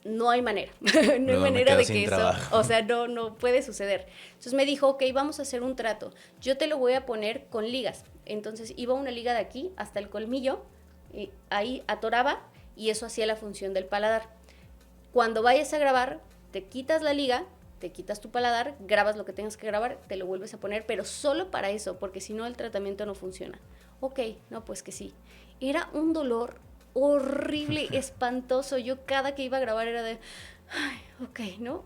no hay manera. No hay manera de que eso, o sea, no puede suceder. Entonces me dijo, ok, vamos a hacer un trato. Yo te lo voy a poner con ligas. Entonces iba una liga de aquí hasta el colmillo, y ahí atoraba y eso hacía la función del paladar. Cuando vayas a grabar, te quitas la liga, te quitas tu paladar, grabas lo que tengas que grabar, te lo vuelves a poner, pero solo para eso, porque si no el tratamiento no funciona. Ok, no, pues que sí. Era un dolor horrible, espantoso. Yo cada que iba a grabar era de, ay, ok, ¿no?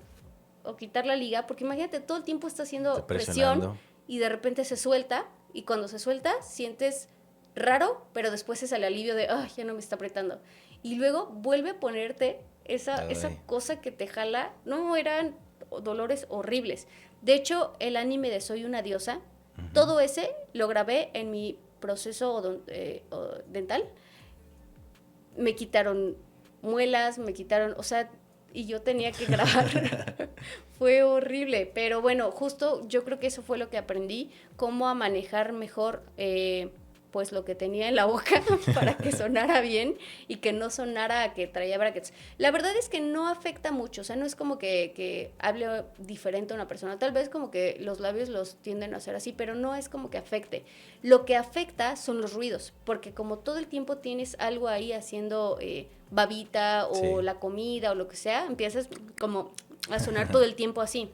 O quitar la liga, porque imagínate, todo el tiempo está haciendo presión y de repente se suelta, y cuando se suelta sientes raro, pero después es el alivio de, ay, ya no me está apretando. Y luego vuelve a ponerte esa cosa que te jala. No, eran dolores horribles. De hecho, el anime de Soy una diosa, todo ese lo grabé en mi proceso dental. Me quitaron muelas, me quitaron, o sea, y yo tenía que grabar. Fue horrible, pero bueno, justo yo creo que eso fue lo que aprendí, cómo a manejar mejor pues lo que tenía en la boca para que sonara bien y que no sonara a que traía brackets. La verdad es que no afecta mucho, o sea, no es como que hable diferente a una persona, tal vez como que los labios los tienden a hacer así, pero no es como que afecte. Lo que afecta son los ruidos, porque como todo el tiempo tienes algo ahí haciendo babita o la comida o lo que sea, empiezas como a sonar todo el tiempo así.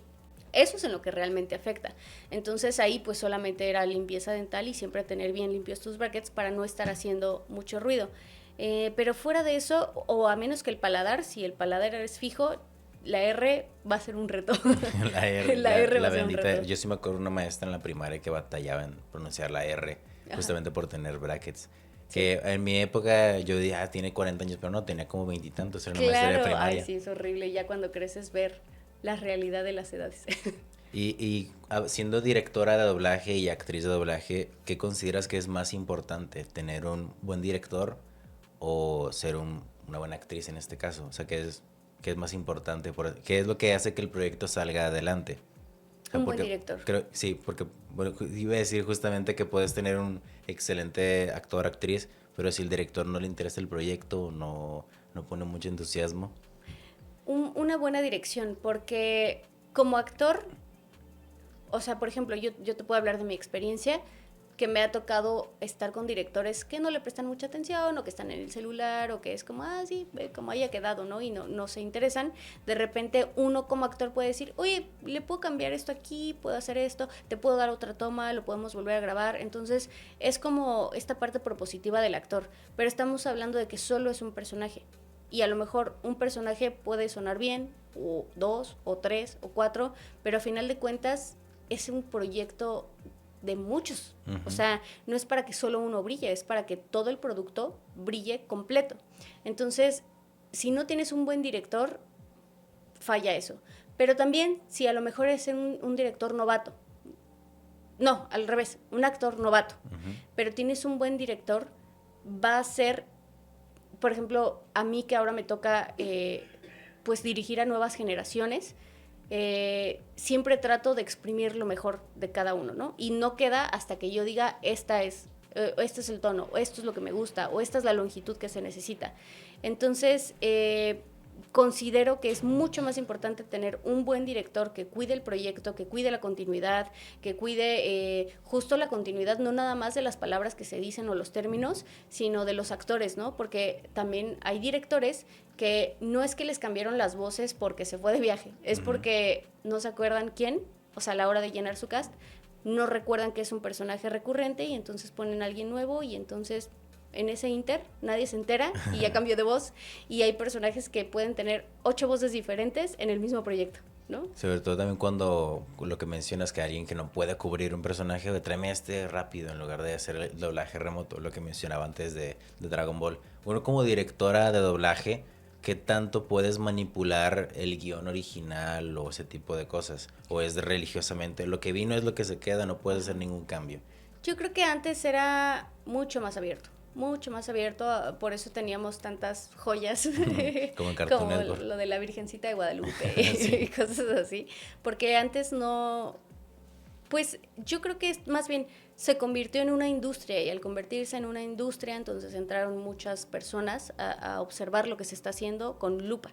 Eso es en lo que realmente afecta. Entonces ahí pues solamente era limpieza dental y siempre tener bien limpios tus brackets para no estar haciendo mucho ruido. Pero fuera de eso, o a menos que el paladar, si el paladar es fijo, la R va a ser un reto. La R va a ser un reto. Yo sí me acuerdo de una maestra en la primaria que batallaba en pronunciar la R, justamente por tener brackets. Que en mi época yo dije, tiene 40 años, pero no, tenía como 20 y tantos, era una maestra de primaria. Ay, sí, es horrible, ya cuando creces ver la realidad de las edades. Y siendo directora de doblaje y actriz de doblaje, ¿qué consideras que es más importante? ¿Tener un buen director o ser una buena actriz en este caso? O sea, ¿qué es más importante? ¿Qué es lo que hace que el proyecto salga adelante? O sea, un buen director. Sí, porque bueno, iba a decir justamente que puedes tener un excelente actor, actriz, pero si el director no le interesa el proyecto, no pone mucho entusiasmo. Una buena dirección, porque como actor, o sea, por ejemplo, yo te puedo hablar de mi experiencia, que me ha tocado estar con directores que no le prestan mucha atención o que están en el celular o que es como, sí, como haya quedado, ¿no? Y no se interesan. De repente uno como actor puede decir, oye, le puedo cambiar esto aquí, puedo hacer esto, te puedo dar otra toma, lo podemos volver a grabar. Entonces es como esta parte propositiva del actor, pero estamos hablando de que solo es un personaje. Y a lo mejor un personaje puede sonar bien, o 2, o 3, o 4, pero a final de cuentas es un proyecto de muchos. Uh-huh. O sea, no es para que solo uno brille, es para que todo el producto brille completo. Entonces, si no tienes un buen director, falla eso. Pero también, si a lo mejor es un director novato, no, al revés, un actor novato, uh-huh, pero tienes un buen director, va a ser... Por ejemplo, a mí que ahora me toca pues dirigir a nuevas generaciones, siempre trato de exprimir lo mejor de cada uno, ¿no? Y no queda hasta que yo diga, este es el tono, o esto es lo que me gusta, o esta es la longitud que se necesita. Entonces, considero que es mucho más importante tener un buen director que cuide el proyecto, que cuide la continuidad, que cuide justo la continuidad, no nada más de las palabras que se dicen o los términos, sino de los actores, ¿no? Porque también hay directores que no es que les cambiaron las voces porque se fue de viaje, es porque no se acuerdan quién, o sea, a la hora de llenar su cast, no recuerdan que es un personaje recurrente y entonces ponen a alguien nuevo y entonces en ese inter nadie se entera y ya cambió de voz y hay personajes que pueden tener 8 voces diferentes en el mismo proyecto, ¿no? Sobre todo también cuando lo que mencionas que alguien que no puede cubrir un personaje, tráeme rápido en lugar de hacer el doblaje remoto, lo que mencionaba antes de Dragon Ball. Uno como directora de doblaje, ¿qué tanto puedes manipular el guión original o ese tipo de cosas? ¿O es religiosamente lo que vino es lo que se queda, no puedes hacer ningún cambio? Yo creo que antes era mucho más abierto, por eso teníamos tantas joyas Como en Cartoon como Network. lo de la Virgencita de Guadalupe Sí. y cosas así, porque antes no, pues yo creo que más bien se convirtió en una industria y al convertirse en una industria entonces entraron muchas personas a observar lo que se está haciendo con lupa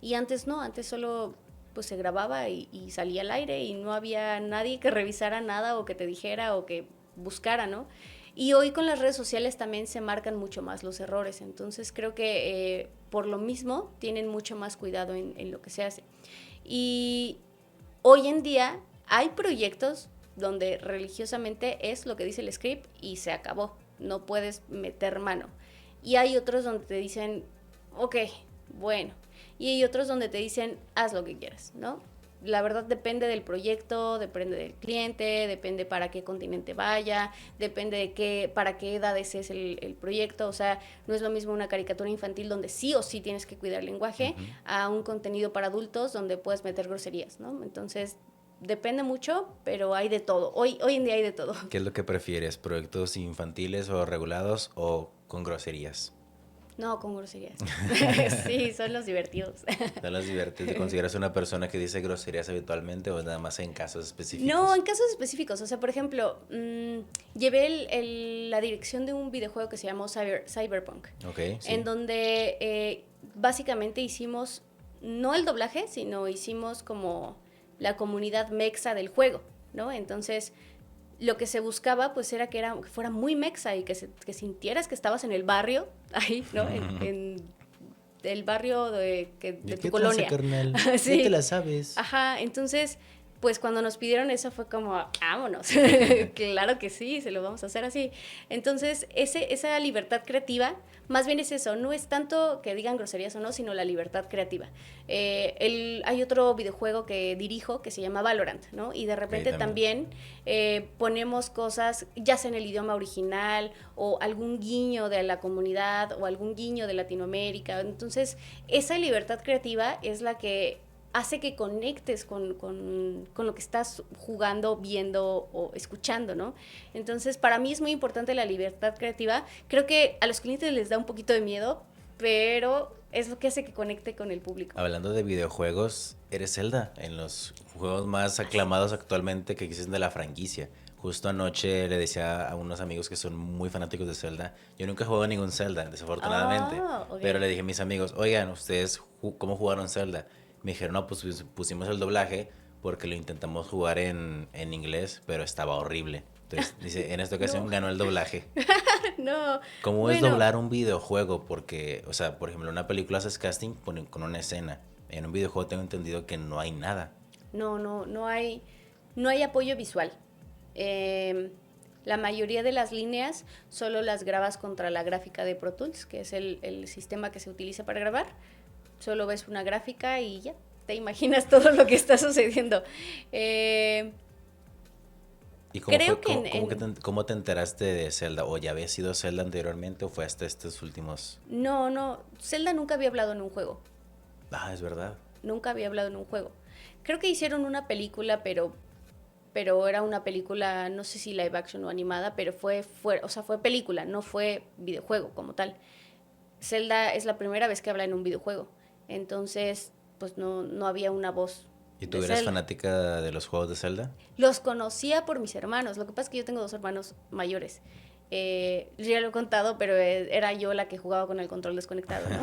y antes no, antes solo pues se grababa y salía al aire y no había nadie que revisara nada o que te dijera o que buscara, ¿no? Y hoy con las redes sociales también se marcan mucho más los errores, entonces creo que por lo mismo tienen mucho más cuidado en lo que se hace. Y hoy en día hay proyectos donde religiosamente es lo que dice el script y se acabó, no puedes meter mano. Y hay otros donde te dicen, ok, bueno. Y hay otros donde te dicen, haz lo que quieras, ¿no? La verdad depende del proyecto, depende del cliente, depende para qué continente vaya, depende de para qué edades es el proyecto. O sea, no es lo mismo una caricatura infantil donde sí o sí tienes que cuidar el lenguaje a un contenido para adultos donde puedes meter groserías, ¿no? Entonces, depende mucho, pero hay de todo. Hoy en día hay de todo. ¿Qué es lo que prefieres? ¿Proyectos infantiles o regulados o con groserías? No, con groserías. Sí, son los divertidos. ¿Te las divertidas? ¿Te consideras una persona que dice groserías habitualmente o nada más en casos específicos? No, en casos específicos. O sea, por ejemplo, llevé la dirección de un videojuego que se llamó Cyberpunk. Ok, sí. En donde básicamente hicimos, no el doblaje, sino hicimos como la comunidad mexa del juego, ¿no? Entonces, lo que se buscaba, pues, era que fuera muy mexa y que sintieras que estabas en el barrio, ahí, ¿no? En el barrio de tu colonia. Carnal? Sí. Ya te la sabes. Ajá, entonces, pues cuando nos pidieron eso fue como, vámonos, claro que sí, se lo vamos a hacer así. Entonces, esa libertad creativa, más bien es eso, no es tanto que digan groserías o no, sino la libertad creativa. Hay otro videojuego que dirijo que se llama Valorant, ¿no? Y de repente también ponemos cosas, ya sea en el idioma original o algún guiño de la comunidad o algún guiño de Latinoamérica. Entonces, esa libertad creativa es la que hace que conectes con lo que estás jugando, viendo o escuchando, ¿no? Entonces, para mí es muy importante la libertad creativa. Creo que a los clientes les da un poquito de miedo, pero es lo que hace que conecte con el público. Hablando de videojuegos, eres Zelda en los juegos más aclamados actualmente que existen de la franquicia. Justo anoche le decía a unos amigos que son muy fanáticos de Zelda. Yo nunca he jugado a ningún Zelda, desafortunadamente. Okay. Pero le dije a mis amigos, oigan, ¿ustedes cómo jugaron Zelda? Me dijeron, no, pues pusimos el doblaje porque lo intentamos jugar en inglés, pero estaba horrible. Entonces, dice, en esta ocasión ganó el doblaje. No. ¿Cómo es doblar un videojuego? Porque, o sea, por ejemplo, en una película haces casting con una escena. En un videojuego tengo entendido que no hay nada. No hay apoyo visual. La mayoría de las líneas solo las grabas contra la gráfica de Pro Tools, que es el sistema que se utiliza para grabar. Solo ves una gráfica y ya, te imaginas todo lo que está sucediendo. ¿Y cómo te enteraste de Zelda? ¿O ya había sido Zelda anteriormente o fue hasta estos últimos? No, Zelda nunca había hablado en un juego. Ah, es verdad. Nunca había hablado en un juego. Creo que hicieron una película, pero era una película, no sé si live action o animada, pero fue película, no fue videojuego como tal. Zelda es la primera vez que habla en un videojuego. Entonces, pues no había una voz. ¿Y tú eres fanática de los juegos de Zelda? Los conocía por mis hermanos. Lo que pasa es que yo tengo 2 hermanos mayores. Ya lo he contado, pero era yo la que jugaba con el control desconectado, ¿no?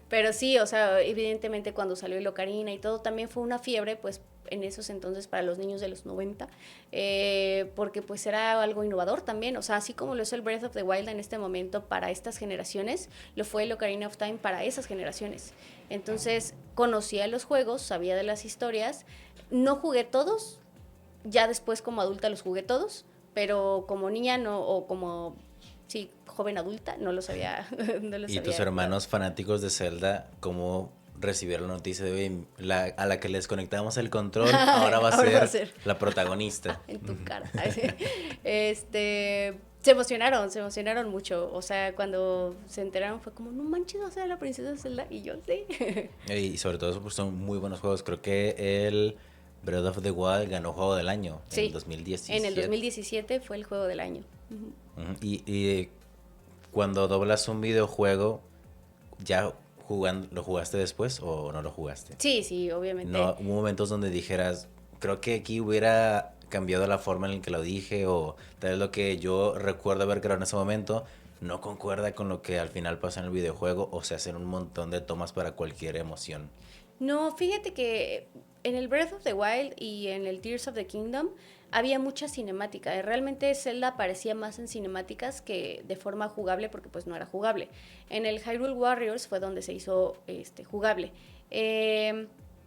Pero sí, o sea, evidentemente cuando salió el Ocarina y todo, también fue una fiebre, pues, en esos entonces para los niños de los 90, porque pues era algo innovador también, o sea, así como lo es el Breath of the Wild en este momento para estas generaciones, lo fue el Ocarina of Time para esas generaciones. Entonces, conocía los juegos, sabía de las historias, no jugué todos, ya después como adulta los jugué todos, pero como niña no, o como, sí, joven adulta, no los había, no los ¿Y había tus hermanos fanáticos de Zelda, cómo recibieron la noticia de "Oye, a la que les conectamos el control, ahora va a ser la protagonista"? en tu cara. Se emocionaron mucho. O sea, cuando se enteraron fue como, no manches, va a ser la princesa Zelda. Y yo, sí. Y sobre todo pues, son muy buenos juegos. Creo que el Breath of the Wild ganó Juego del Año en Sí, el 2017. en el 2017 fue el juego del año. Ujú. Ujú. Y cuando doblas un videojuego, ¿ya lo jugaste después o no lo jugaste? Sí, sí, obviamente. No, hubo momentos donde dijeras, creo que aquí hubiera cambiado la forma en la que lo dije o tal vez lo que yo recuerdo haber creado en ese momento no concuerda con lo que al final pasa en el videojuego o se hacen un montón de tomas para cualquier emoción. No, fíjate que en el Breath of the Wild y en el Tears of the Kingdom había mucha cinemática. Realmente Zelda aparecía más en cinemáticas que de forma jugable porque pues no era jugable. En el Hyrule Warriors fue donde se hizo jugable.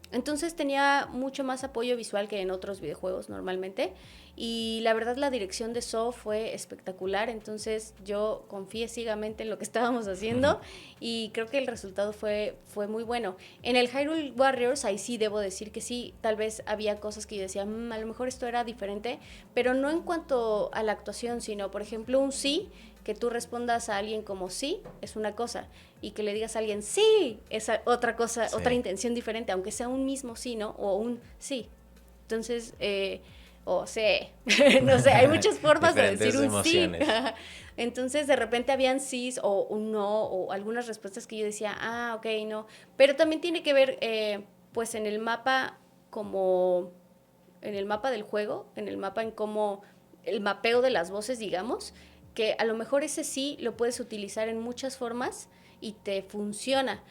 Entonces tenía mucho más apoyo visual que en otros videojuegos normalmente. Y la verdad la dirección de Saw fue espectacular. Entonces yo confié ciegamente en lo que estábamos haciendo y creo que el resultado fue muy bueno. En el Hyrule Warriors ahí sí debo decir que sí, tal vez había cosas que yo decía, a lo mejor esto era diferente, pero no en cuanto a la actuación, sino por ejemplo un sí, que tú respondas a alguien como sí, es una cosa, y que le digas a alguien sí, es otra cosa, Sí. otra intención diferente, aunque sea un mismo sí, ¿no? O un sí. Entonces, o sí, no sé, hay muchas formas de Diferentes decir un emociones. sí. Entonces, de repente habían sís o un no, o algunas respuestas que yo decía, ok, no. Pero también tiene que ver, pues, en el mapa como, en el mapa del juego, en el mapa en cómo, el mapeo de las voces, digamos, que a lo mejor ese sí lo puedes utilizar en muchas formas y te funciona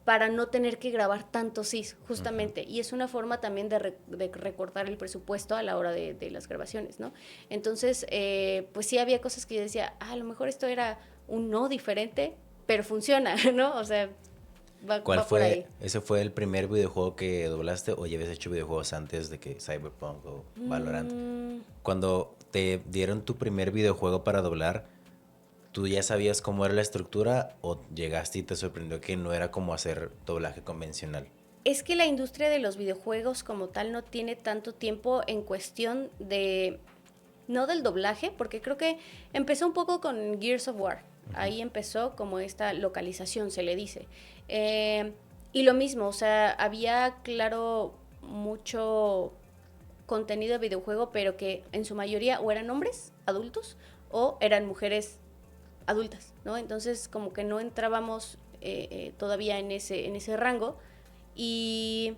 para no tener que grabar tantos sís, justamente. Y es una forma también de recortar el presupuesto a la hora de las grabaciones, ¿no? Entonces, pues sí había cosas que yo decía, a lo mejor esto era un no diferente, pero funciona, ¿no? O sea, ¿Cuál va por ahí. fue? ¿Ese fue el primer videojuego que doblaste o ya habías hecho videojuegos antes de que Cyberpunk o Valorant? Cuando te dieron tu primer videojuego para doblar, ¿tú ya sabías cómo era la estructura o llegaste y te sorprendió que no era como hacer doblaje convencional? Es que la industria de los videojuegos como tal no tiene tanto tiempo en cuestión de, no del doblaje, porque creo que empezó un poco con Gears of War. Ahí empezó como esta localización, se le dice. Y lo mismo, o sea, había, claro, mucho contenido de videojuego, pero que en su mayoría o eran hombres adultos o eran mujeres adultas, ¿no? Entonces como que no entrábamos todavía en ese rango. Y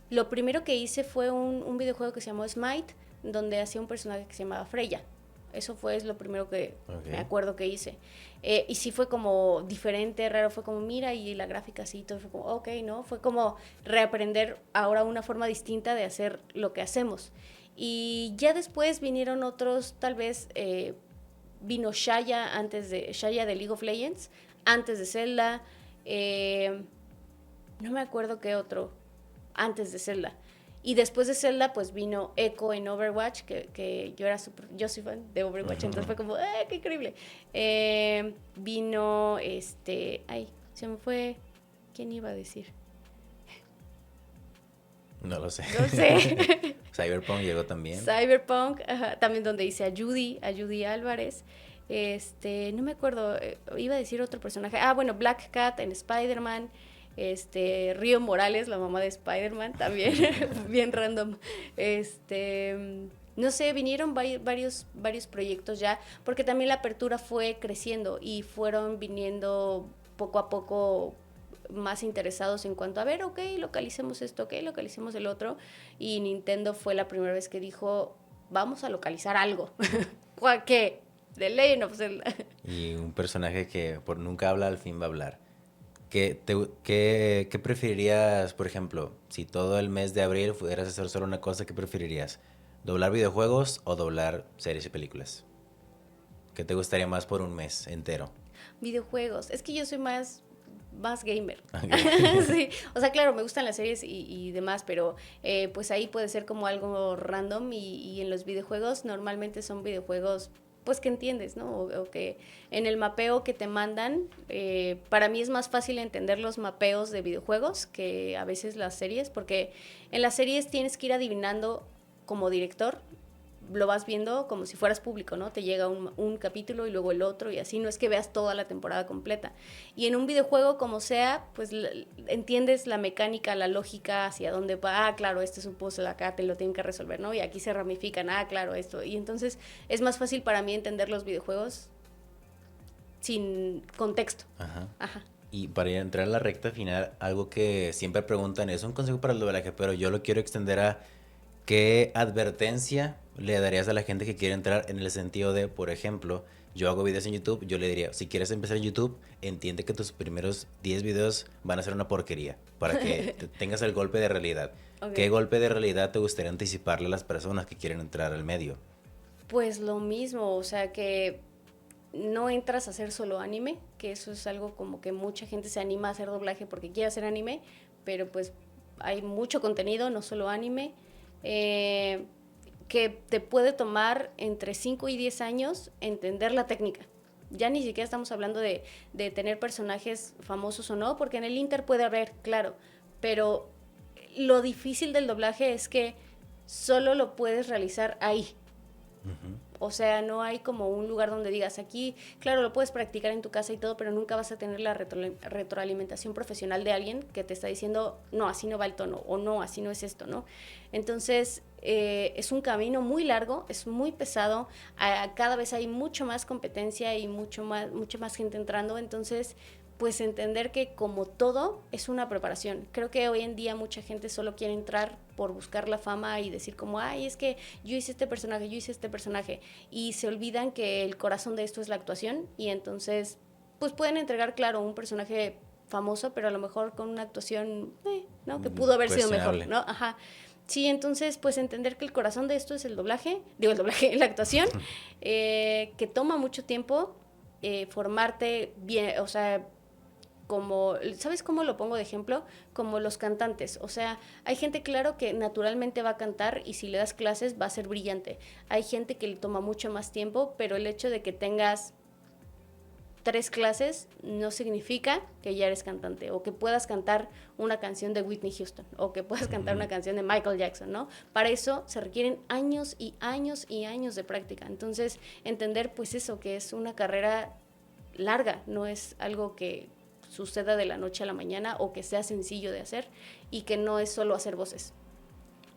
lo primero que hice fue un videojuego que se llamó Smite, donde hacía un personaje que se llamaba Freya. Eso fue lo primero que me acuerdo que hice. Y sí fue como diferente, raro, fue como, mira, y la gráfica así, todo fue como, ok, ¿no? Fue como reaprender ahora una forma distinta de hacer lo que hacemos. Y ya después vinieron otros, tal vez, vino Shaya de League of Legends, antes de Zelda, no me acuerdo qué otro, antes de Zelda. Y después de Zelda, pues vino Echo en Overwatch, que yo soy fan de Overwatch, entonces fue como, qué increíble. Vino, se me fue, ¿quién iba a decir? No lo sé. No sé. Cyberpunk llegó también. Cyberpunk, ajá, también donde hice a Judy Álvarez. No me acuerdo, iba a decir otro personaje. Bueno, Black Cat en Spider-Man. Río Morales, la mamá de Spider-Man, también, bien random. No sé, vinieron varios proyectos ya, porque también la apertura fue creciendo y fueron viniendo poco a poco más interesados en cuanto a ver, ok, localicemos esto, ok, localicemos el otro. Y Nintendo fue la primera vez que dijo, vamos a localizar algo. ¿Qué? The Legend of Zelda. Y un personaje que por nunca habla, al fin va a hablar. ¿Qué preferirías, por ejemplo, si todo el mes de abril pudieras hacer solo una cosa, qué preferirías? ¿Doblar videojuegos o doblar series y películas? ¿Qué te gustaría más por un mes entero? Videojuegos. Es que yo soy más gamer. Ok. Sí, o sea, claro, me gustan las series y demás, pero pues ahí puede ser como algo random y en los videojuegos normalmente son videojuegos pues que entiendes, ¿no? O que en el mapeo que te mandan, para mí es más fácil entender los mapeos de videojuegos que a veces las series, porque en las series tienes que ir adivinando como director, lo vas viendo como si fueras público, ¿no? Te llega un capítulo y luego el otro y así, no es que veas toda la temporada completa. Y en un videojuego, como sea, pues entiendes la mecánica, la lógica, hacia dónde va, ah, claro, este es un puzzle, acá te lo tienen que resolver, ¿no? Y aquí se ramifican, ah, claro, esto. Y entonces es más fácil para mí entender los videojuegos sin contexto. Ajá. Ajá. Y para entrar a la recta final, algo que siempre preguntan es un consejo para el doblaje, pero yo lo quiero extender a ¿qué advertencia le darías a la gente que quiere entrar en el sentido de, por ejemplo, yo hago videos en YouTube, yo le diría, si quieres empezar en YouTube, entiende que tus primeros 10 videos van a ser una porquería, para que tengas el golpe de realidad. Ok. ¿Qué golpe de realidad te gustaría anticiparle a las personas que quieren entrar al medio? Pues lo mismo, o sea que no entras a hacer solo anime, que eso es algo como que mucha gente se anima a hacer doblaje porque quiere hacer anime, pero pues hay mucho contenido, no solo anime, que te puede tomar entre 5 y 10 años entender la técnica. Ya ni siquiera estamos hablando de tener personajes famosos o no, porque en el Inter puede haber, claro, pero lo difícil del doblaje es que solo lo puedes realizar ahí. Ujú. O sea, no hay como un lugar donde digas aquí, claro, lo puedes practicar en tu casa y todo, pero nunca vas a tener la retroalimentación profesional de alguien que te está diciendo, no, así no va el tono, o no, así no es esto, ¿no? Entonces, es un camino muy largo, es muy pesado, cada vez hay mucho más competencia y mucha más gente entrando, entonces pues entender que como todo es una preparación. Creo que hoy en día mucha gente solo quiere entrar por buscar la fama y decir como, ay, es que yo hice este personaje, y se olvidan que el corazón de esto es la actuación y entonces pues pueden entregar, claro, un personaje famoso, pero a lo mejor con una actuación, ¿no? Que pudo haber sido mejor, Cuestionable. ¿no? Ajá. Sí, entonces, pues entender que el corazón de esto es el doblaje, la actuación, que toma mucho tiempo formarte bien, o sea, como, ¿sabes cómo lo pongo de ejemplo? Como los cantantes, o sea, hay gente claro que naturalmente va a cantar y si le das clases va a ser brillante. Hay gente que le toma mucho más tiempo, pero el hecho de que tengas 3 clases no significa que ya eres cantante o que puedas cantar una canción de Whitney Houston o que puedas cantar una canción de Michael Jackson, ¿no? Para eso se requieren años y años y años de práctica. Entonces, entender pues eso, que es una carrera larga, no es algo que suceda de la noche a la mañana o que sea sencillo de hacer y que no es solo hacer voces.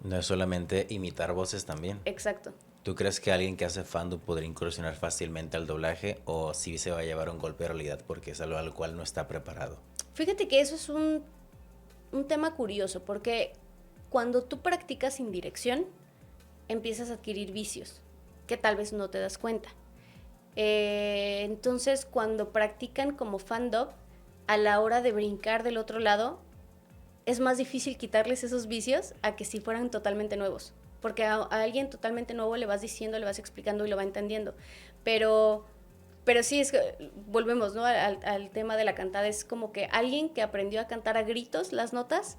No es solamente imitar voces también. Exacto. ¿Tú crees que alguien que hace fandom podría incursionar fácilmente al doblaje o sí se va a llevar un golpe de realidad porque es algo al cual no está preparado? Fíjate que eso es un tema curioso porque cuando tú practicas sin dirección empiezas a adquirir vicios que tal vez no te das cuenta. Entonces cuando practican como fandom, a la hora de brincar del otro lado, es más difícil quitarles esos vicios a que si fueran totalmente nuevos. Porque a alguien totalmente nuevo le vas diciendo, le vas explicando y lo va entendiendo. Pero sí, es que, volvemos, ¿no? Al tema de la cantada. Es como que alguien que aprendió a cantar a gritos las notas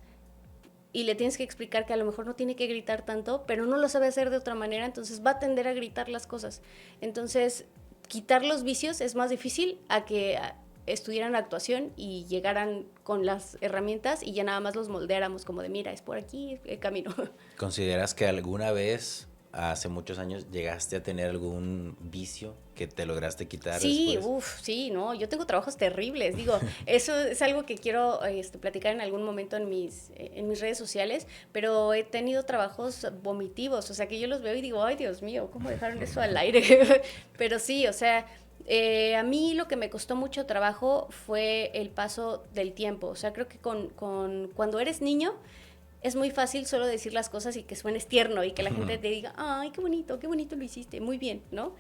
y le tienes que explicar que a lo mejor no tiene que gritar tanto, pero no lo sabe hacer de otra manera, entonces va a tender a gritar las cosas. Entonces, quitar los vicios es más difícil a que estudiaran actuación y llegaran con las herramientas y ya nada más los moldeáramos como de, mira, es por aquí el camino. ¿Consideras que alguna vez, hace muchos años, llegaste a tener algún vicio que te lograste quitar Sí, después? sí, no, yo tengo trabajos terribles, digo, eso es algo que quiero platicar en algún momento en mis redes sociales, pero he tenido trabajos vomitivos, o sea, que yo los veo y digo, ay, Dios mío, ¿cómo dejaron eso al aire? Pero sí, o sea, a mí lo que me costó mucho trabajo fue el paso del tiempo, o sea, creo que cuando eres niño es muy fácil solo decir las cosas y que suenes tierno y que la gente te diga, ay, qué bonito lo hiciste, muy bien, ¿no?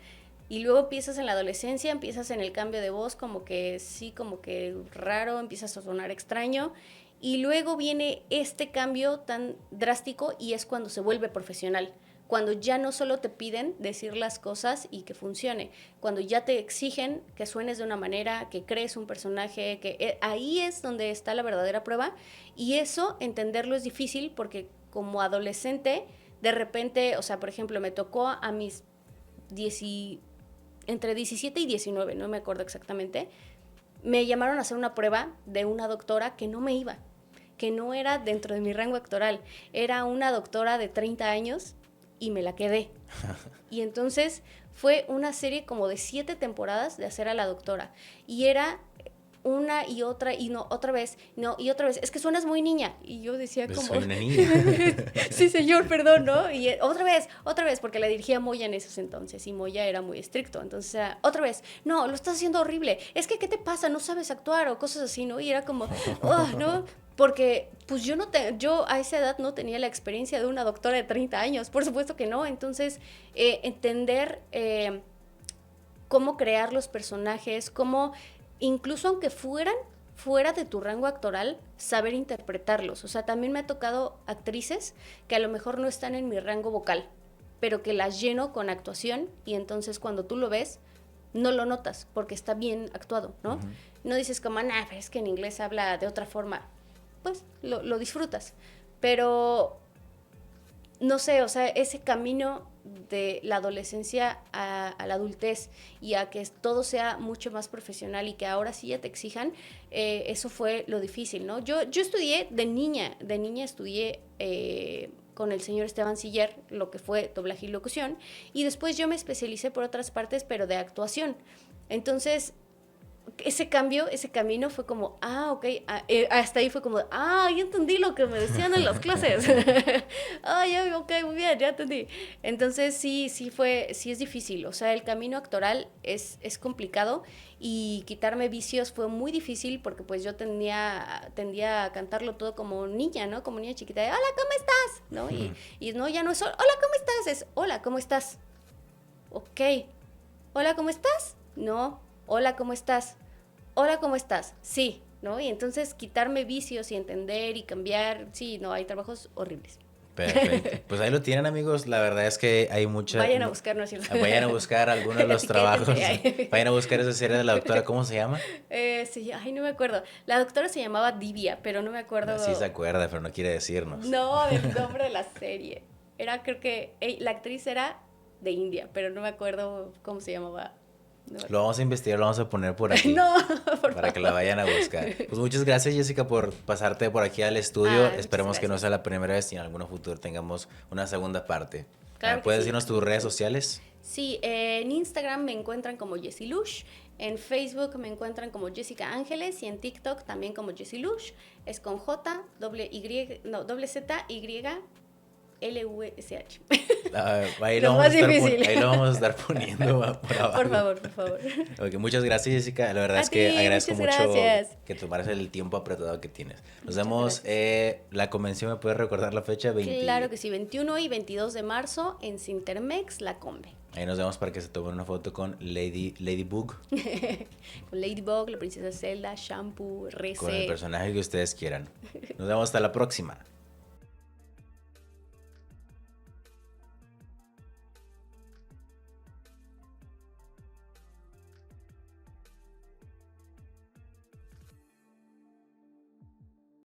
Y luego empiezas en la adolescencia, empiezas en el cambio de voz, como que sí, como que raro, empiezas a sonar extraño. Y luego viene este cambio tan drástico y es cuando se vuelve profesional. Cuando ya no solo te piden decir las cosas y que funcione, cuando ya te exigen que suenes de una manera, que crees un personaje, que ahí es donde está la verdadera prueba. Y eso, entenderlo es difícil porque como adolescente, de repente, o sea, por ejemplo, me tocó a mis entre 17 y 19, no me acuerdo exactamente, me llamaron a hacer una prueba de una doctora que no me iba, que no era dentro de mi rango actoral, era una doctora de 30 años y me la quedé. Y entonces fue una serie como de 7 temporadas de hacer a la doctora. Y era una y otra, y no, otra vez, no, y otra vez. Es que suenas muy niña. Y yo decía como... Soy una niña. Sí, señor, perdón, ¿no? Y otra vez, porque la dirigía Moya en esos entonces, y Moya era muy estricto. Entonces, otra vez, no, lo estás haciendo horrible. Es que, ¿qué te pasa? No sabes actuar o cosas así, ¿no? Y era como, oh, ¿no? Porque, pues yo a esa edad no tenía la experiencia de una doctora de 30 años, por supuesto que no. Entonces, entender cómo crear los personajes, cómo, incluso aunque fuera de tu rango actoral, saber interpretarlos. O sea, también me ha tocado actrices que a lo mejor no están en mi rango vocal, pero que las lleno con actuación y entonces cuando tú lo ves, no lo notas porque está bien actuado, ¿no? Uh-huh. No dices como, nah, pero es que en inglés habla de otra forma. Pues lo disfrutas. Pero, no sé, o sea, ese camino de la adolescencia a la adultez y a que todo sea mucho más profesional y que ahora sí ya te exijan, eso fue lo difícil, ¿no? Yo estudié de niña estudié con el señor Esteban Siller lo que fue doblaje y locución, y después yo me especialicé por otras partes, pero de actuación. Entonces, ese camino fue como, ok, hasta ahí fue como, ya entendí lo que me decían en las clases. Ya, ok, muy bien, ya entendí. Entonces sí es difícil, o sea, el camino actoral es complicado y quitarme vicios fue muy difícil porque pues yo tendía a cantarlo todo como niña, ¿no? Como niña chiquita, de, hola, ¿cómo estás? ¿No? Y no, ya no es, hola, ¿cómo estás? Es, hola, ¿cómo estás? Ok, hola, ¿cómo estás? No, hola, ¿cómo estás? Hola, ¿cómo estás? Sí, ¿no? Y entonces quitarme vicios y entender y cambiar, sí, no, hay trabajos horribles. Perfecto. Pues ahí lo tienen, amigos. La verdad es que hay mucha... Vayan a buscar, ¿no es cierto? Vayan a buscar algunos de los trabajos. Vayan a buscar esa serie de la doctora. ¿Cómo se llama? Sí, no me acuerdo. La doctora se llamaba Divia, pero no me acuerdo. Sí se acuerda, pero no quiere decirnos. No, del nombre de la serie. Creo que la actriz era de India, pero no me acuerdo cómo se llamaba. No. Lo vamos a investigar, lo vamos a poner por aquí. No, por para que la vayan a buscar. Pues muchas gracias, Jessica, por pasarte por aquí al estudio. Esperemos que no sea la primera vez y en algún futuro tengamos una segunda parte. Claro. ¿Puedes decirnos tus redes sociales? Sí, en Instagram me encuentran como Jessie Lush, en Facebook me encuentran como Jessica Ángeles y en TikTok también como Jessie Lush. Es con J, doble Z, Y, L-U-S-H. Ahí lo vamos a estar poniendo por abajo. Por favor. Okay, muchas gracias, Jessica. La verdad es que agradezco mucho que tomaras el tiempo apretado que tienes. Nos vemos. La convención, ¿me puedes recordar la fecha? Claro que sí, 21 y 22 de marzo en Cintermex, La Combe. Ahí nos vemos para que se tomen una foto con Ladybug. Con Ladybug, la princesa Zelda, Shampoo, Reze. Con el personaje que ustedes quieran. Nos vemos hasta la próxima.